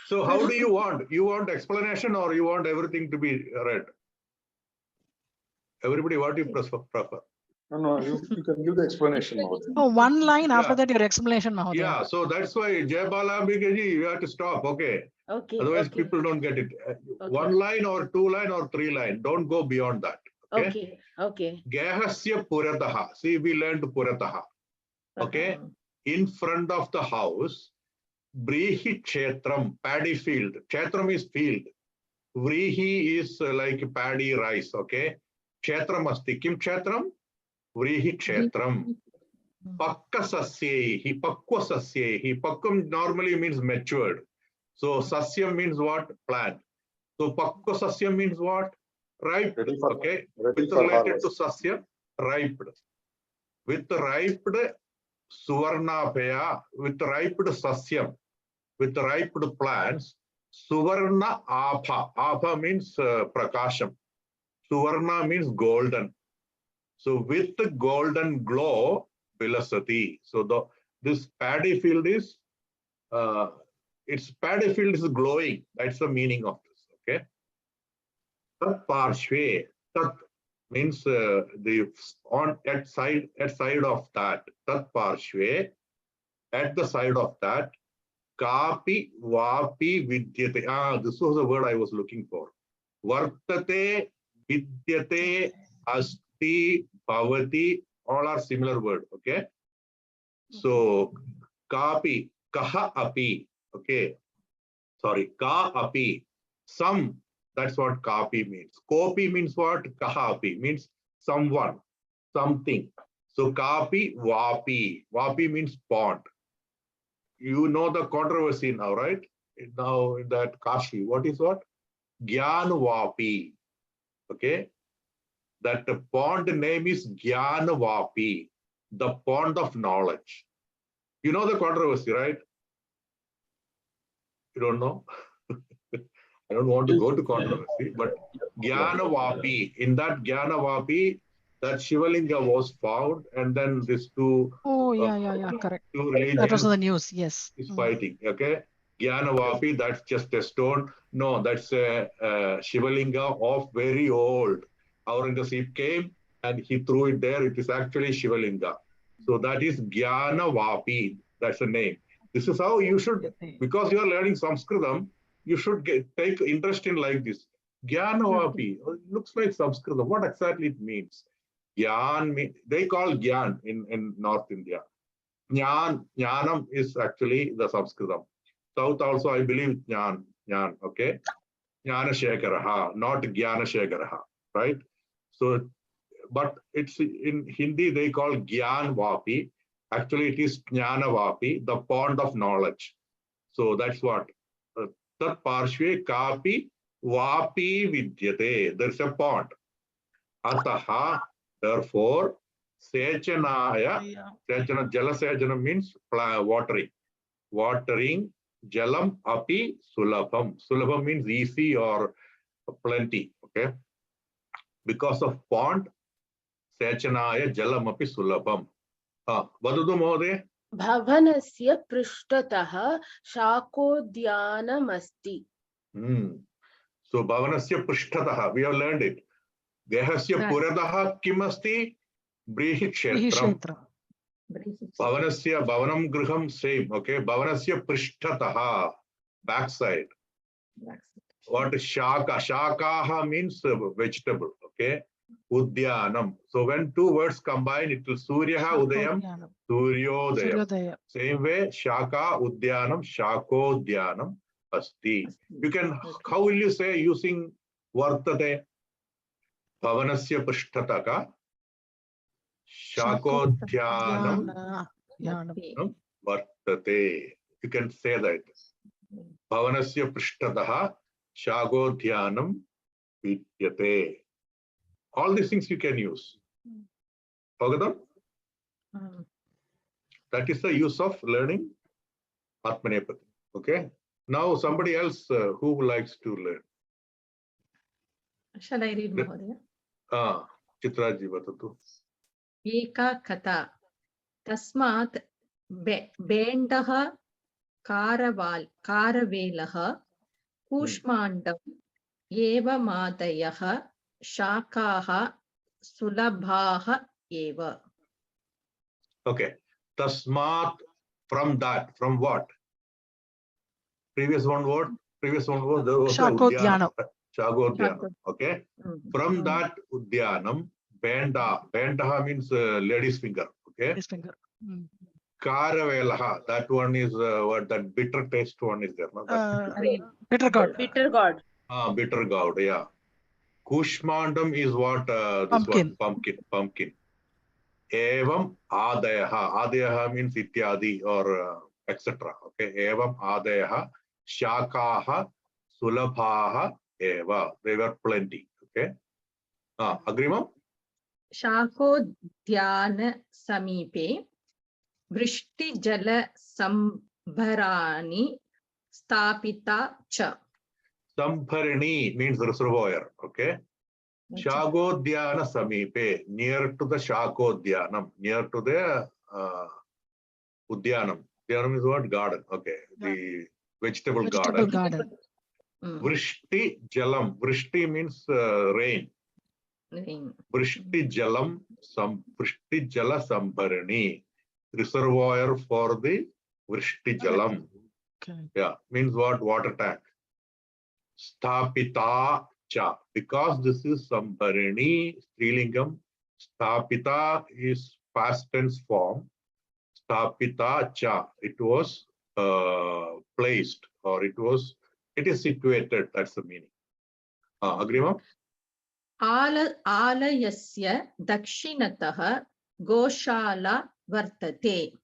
So how do you want? You want explanation or you want everything to be read? Everybody, what do you prefer? No, you can give the explanation, Mahodaya. Oh, one line after Yeah. that, your explanation, Mahodaya. Yeah, so that's why Jayabala Bikaji, you have to stop, okay? Okay. Otherwise, okay. people don't get it. Okay. 1 line or 2 line or 3 line. Don't go beyond that. Okay. Okay. Gehasya Purataha. See, we learned Purataha. Okay. In front of the house, Vrihi Kshetram, paddy field. Kshetram is field. Vrihi is like paddy rice. Okay. Kshetram asti. Kim Kshetram? Vrihi Kshetram. Pakka Sasyaihi. Pakwa Sasyaihi. Pakkam normally means matured. So Sasyam means what? Plant. So Pakwa Sasyam means what? Ripe. Okay. With related to Sasyam, ripe. With ripe Suvarnabhaya, with ripe Sasyam, with ripe plants, Suvarna Abha. Abha means Prakasham. Suvarna means golden. So with the golden glow, Vilasati. So this paddy field is, its paddy field is glowing. That's the meaning of this. Okay. Tat Parshve. Tat means at side of that. Tat Parshve. At the side of that. Kapi Vapi Vidyate. This was the word I was looking for. Vartate, Vidyate, Asti, Bhavati, all are similar word. Okay. So Kapi, Kaha Api. Okay. Sorry, Ka Api. Some, that's what Kapi means. Kopi means what? Kaha Api means someone, something. So Kapi Vapi. Vapi means pond. You know the controversy now, right? Now in that Kashi, what is what? Gyan Vapi. Okay. That the pond name is Gyan Vapi, the pond of knowledge. You know the controversy, right? You don't know? I don't want to go to controversy, but Gyana Vapi, in that Gyana Vapi, that Shivalinga was found, and then these two. Oh, yeah, correct. Two religions That was on the news, yes. is fighting. Okay. Gyana Vapi, that's just a stone. No, that's a Shivalinga of very old. Aurangzeb came and he threw it there. It is actually Shivalinga. So that is Gyana Vapi. That's the name. This is how you should, because you are learning Sanskritam, you should take interest in like this. Gyana Vapi, looks like Sanskritam. What exactly it means? Gyan, they call Gyan in North India. Jnanam is actually the Sanskritam. South also, I believe, Jnan, okay? Jnana Shekaraha, not Gyana Shekaraha, right? So, but it's in Hindi, they call Gyan Vapi. Actually, it is Jnana Vapi, the pond of knowledge. So that's what. Tat Parshve Kapi Vapi Vidyate. There's a pond. Ataha, therefore, Sechanaya, Sechana, Jala Sechana means watering. Watering, Jalam Api Sulabham. Sulabham means easy or plenty. Okay. Because of pond, Sechanaya Jalam Api Sulabham. Vadadu Mohode? भवनस्य पृष्ठतः शाकोद्यानमस्ति. So Bhavanasya Prishtataha, we have learned it. Gehasya Puradaha Kimasti Brihi Kshetram. Bhavanasya Bhavanam Griham same. Okay. Bhavanasya Prishtataha, backside. What is Shaka? Shakaha means vegetable. Okay. Udyanam. So when two words combine, it will Suryaha Udayam, Suryodayam. Same way, Shaka Udyanam, Shakodyanam Asti. You can, how will you say using Vartate. Bhavanasya prishthataka shakodhyanam vartate. You can say that. Bhavanasya prishtataha shagodhyanam vidyate. All these things you can use. Bhagavatam? That is the use of learning Atmanepati. Okay. Now somebody else who likes to learn. Shall I read, Mahodaya? Chitraji vatatu. Eka kata. Tasmat bendaha karavelaha kushmandam eva madayaha shakaha sulabhaha eva. Okay. Tasmat, from that, from what? Previous one word was Shakodhyanam. Shagodhyanam. Okay. From that Udhyanam, Bendaha means lady's finger. Okay. His finger. Karavelaha, that one is what, that bitter taste one is there. No? Bitter gourd. Bitter gourd. Bitter gourd, yeah. Kushmandam is what? This Pumpkin. one, pumpkin. Evam Adayaha means ityadi or etc. Okay. Evam Adayaha Shakaha Sulabhaha Eva. They were plenty. Okay. Agreement? Shakodhyana samipe vrishti jala sambharani stapita cha. Sambharani means reservoir. Okay. Shagodhyana samipe, near to the Shakodhyanam, near to the Udhyanam. Udhyanam is what? Garden. Okay. The vegetable garden. Vrishti jalam. Vrishti means rain. Vrishti jalam, Vrishti jala sambharani. Reservoir for the Vrishti jalam. Okay. Yeah. Means what? Water tank. Stapita cha. Because this is Sambharani, Strilingam, Stapita is past tense form. Stapita cha. It was placed, or it is situated. That's the meaning. Agrima? Alayasya dakshinataha goshala vartate.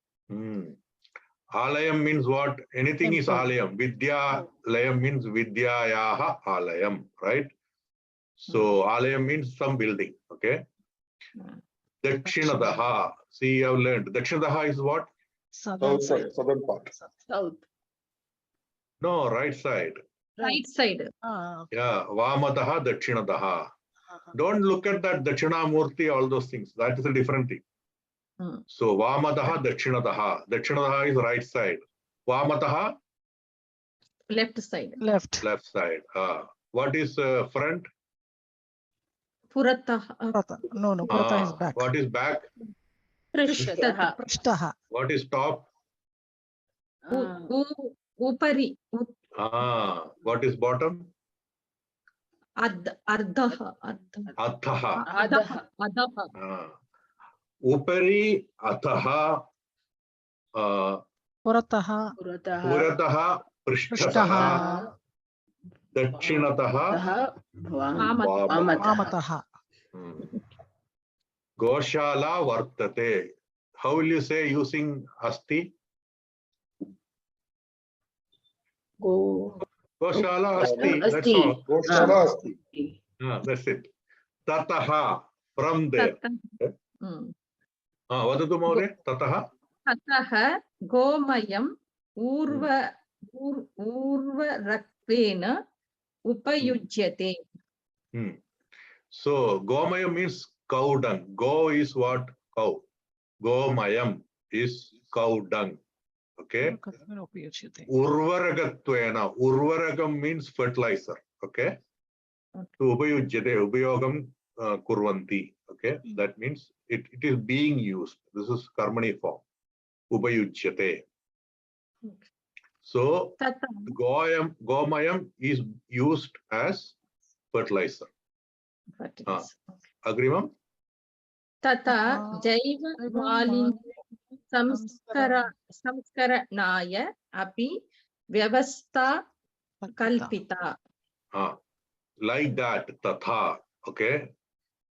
Alayam means what? Anything is alayam. Vidya layam means vidyayaha alayam, right? So alayam means some building. Okay. Dakshinadaha. See, you have learned. Dakshinadaha is what? South side, southern part. South. No, right side. Right side. Yeah. Vamataha, Dakshinadaha. Don't look at that Dakshinamurti, all those things. That is a different thing. So Vamataha, Dakshinadaha. Dakshinadaha is right side. Vamataha? Left side. Left side. What is front? Purataha. No, Purata is back. What is back? Prishtaha. What is top? Upari. What is bottom? Ardhaha. Adhaha. Upari Athaha Purataha. Prishtaha Dakshinataha Vamataha. Goshala Vartate. How will you say using Asti? Goshala Asti. That's all. Goshala Asti. That's it. Tataha. From there. Vadatu Maure? Tataha? Tataha gomayam urvarakvena upayujyate. So Gomayam means cow dung. Go is what? Cow. Gomayam is cow dung. Okay. Urvaragatvena. Urvaragam means fertilizer. Okay. To upayujyate. Upayogam kurvanti. Okay. That means it is being used. This is karmani form. Upayujyate. So Gomayam is used as fertilizer. Agreement? Tata jaiva valin samskaranaya api vyavastha kalpita. like that, tatha, okay?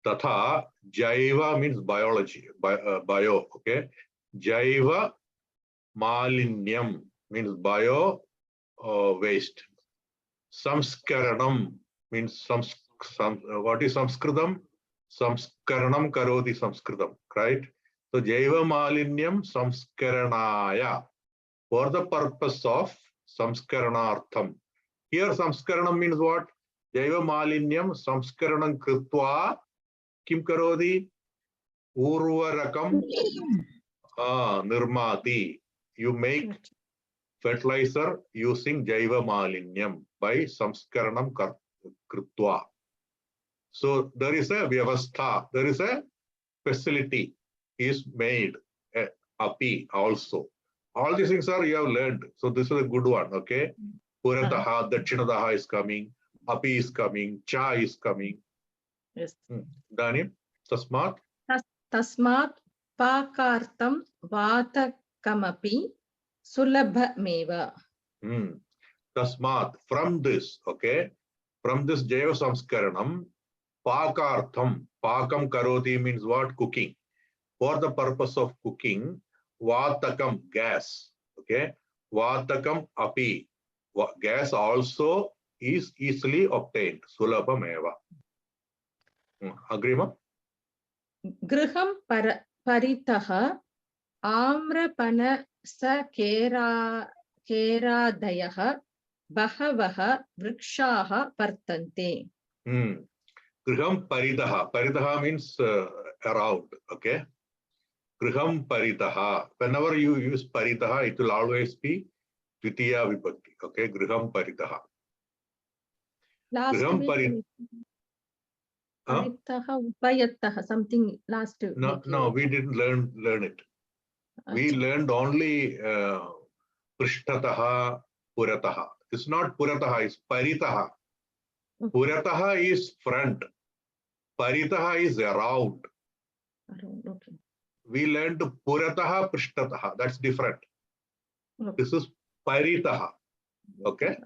Tatha, jaiva means biology, bio, okay? Jaiva malinyam means bio waste. Samskaranam means what is Samskritam? Samskaranam karoti Samskritam, right? So jaiva malinyam samskaranaya, for the purpose of samskaranartham. Here samskaranam means what? Jaiva malinyam samskaranam kritva kim karodi? Urvarakam nirmati. You make fertilizer using jaiva malinyam by samskaranam kritva. So there is a vyavastha, there is a facility is made, api also. All these things are you have learned. So this is a good one, okay? Purataha, Dachinadaha is coming, api is coming, cha is coming. Yes. Danim, tasmat? Tasmat pakartam vatakamapi sulabhameva. Tasmat, from this, okay? From this jaiva samskaranam, pakartham, pakam karoti means what? Cooking. For the purpose of cooking, vatakam, gas, okay? Vatakam api, gas also is easily obtained. Sulabhameva. Agree, ma? Griham paritaha amrapana sa keradayaha bahavaha vrikshaha partante. Griham paridaha. Paridaha means around, okay? Griham paridaha. Whenever you use paridaha, it will always be Dvitiya vibhakti, okay? Griham paridaha. Last Griham week, paritaha upayataha, something last week. No, we didn't learn it. We learned only Prishtataha, Purataha. It's not Purataha, it's Paritaha. Purataha is front. Paritaha is around. Okay. We learned Purataha, Prishtataha. That's different. This is Paritaha. Okay?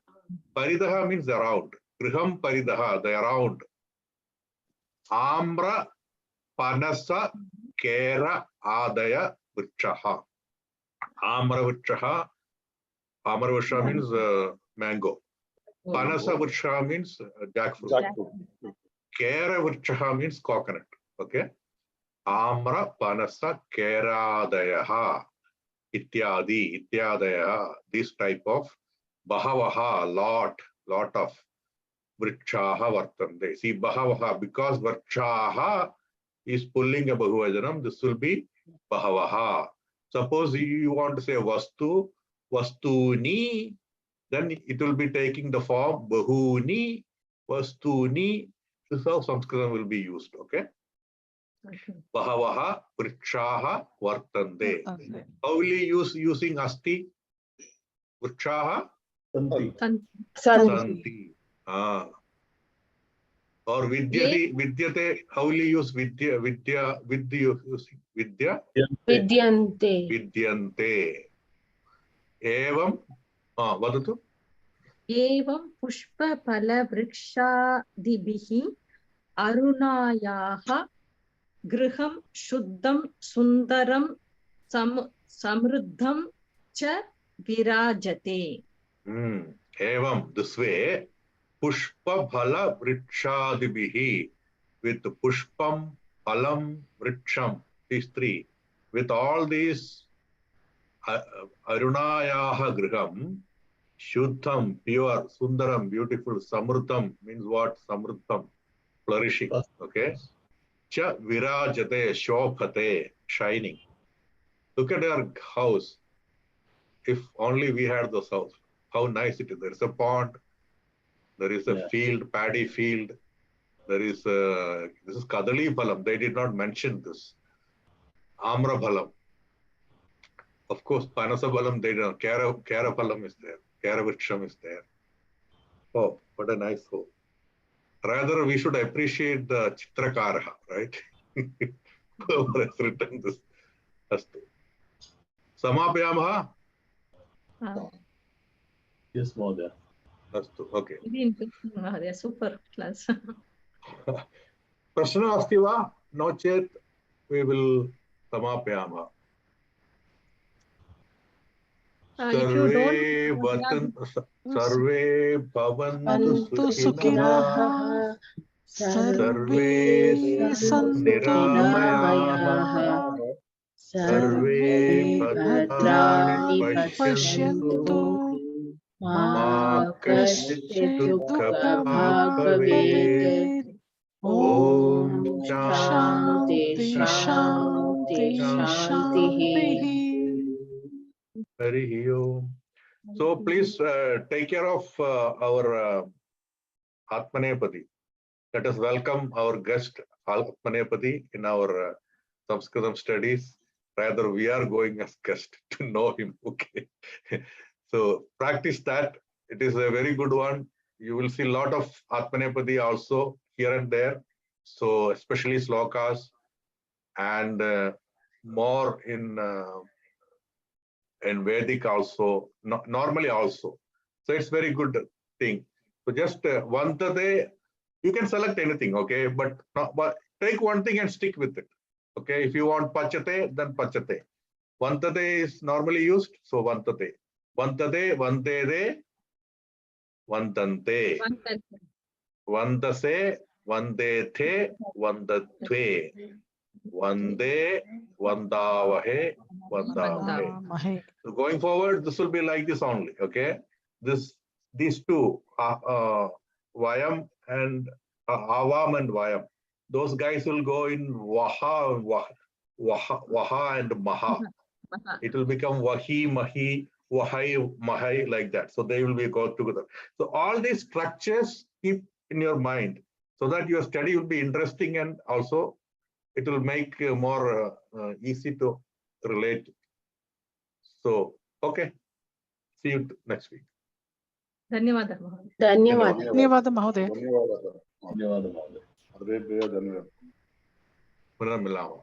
Paritaha means around. Griham Paridaha, the around. Amra Panasa Kera Adaya Vrikshaha. Amra Vrikshaha. Amra Vriksha means mango. Panasa Vriksha means jackfruit. Kera Vrikshaha means coconut. Okay? Amra Panasa Keradayaha Ityadi Ityadayaha. This type of Bahavaha, lot of Vrikshaha Vartande. See Bahavaha, because Vrikshaha is pulling a Bahuvajanam, this will be Bahavaha. Suppose you want to say Vastu, Vastuni, then it will be taking the form Bahuni, Vastuni. This is how Sanskritam will be used, okay? Bahavaha, Vrikshaha, Vartande. How will you use using Asti? Vrikshaha? Santi. Or Vidyate, how will you use Vidya? Vidya. Vidyante. Evam, vadatu? Evam pushpa pala vrikshadibihi arunayaha griham shuddham sundaram samruddham cha virajate. Evam, this way, pushpa phala vrikshadibihi, with pushpam, phalam, vriksham, these three, with all these arunayaha griham, shuddham, pure, sundaram, beautiful, samruddham means what? Samruddham, flourishing, okay? Cha virajate, shobhate, shining. Look at our house. If only we had those house, how nice it is. There is a pond, there is a field, paddy field. There is this is Kadali Phalam. They did not mention this. Amra Phalam. Of course, Panasa Phalam, they don't. Kara Phalam is there. Kara Vriksham is there. Oh, what a nice home. Rather, we should appreciate the Chitrakara, right? Whoever has written this. Astu. Samapayamaha? Yes, Mahodaya. Astu. Okay. Very interesting, Mahodaya. Super class. प्रश्नः अस्ति वा? No चेत् we will समापयामः. If you survey don't, सर्वे भवन्तु सुखिनः सुखिनः सर्वे सर्वे सन्तु निरामयाः सर्वे भद्राणि पश्यन्तु मा कश्चित् दुःखभाग् भवेत् ॐ शान्ति शान्ति शान्तिः हरिः ओम्. So please take care of our Atmanepadi. Let us welcome our guest Atmanepadi in our Sanskritam studies. Rather, we are going as guest to know him. Okay. So practice that. It is a very good one. You will see a lot of Atmanepadi also here and there. So especially slokas and more in Vedic also, normally also. So it's very good thing. So just Vantate, you can select anything, okay? But take one thing and stick with it. Okay, if you want Pachate, then Pachate. Vantate is normally used, so Vantate. Vantate, Vantede, Vantante. Vandase, Vandethe, Vandatve. Vande, Vandavahe, Vandavahe. So going forward, this will be like this only, okay? These two, Vayam and Avam and Vayam. Those guys will go in Vaha and Maha. It will become Vahi, Mahi, Vahai, Mahai, like that. So they will be go together. So all these structures keep in your mind so that your study will be interesting and also it will make more easy to relate. So, okay. See you next week. धन्यवादः महोदय. धन्यवादः. धन्यवादः महोदय. धन्यवादः महोदय. सर्वेभ्यः धन्यवादः. पुनर्मिलामः.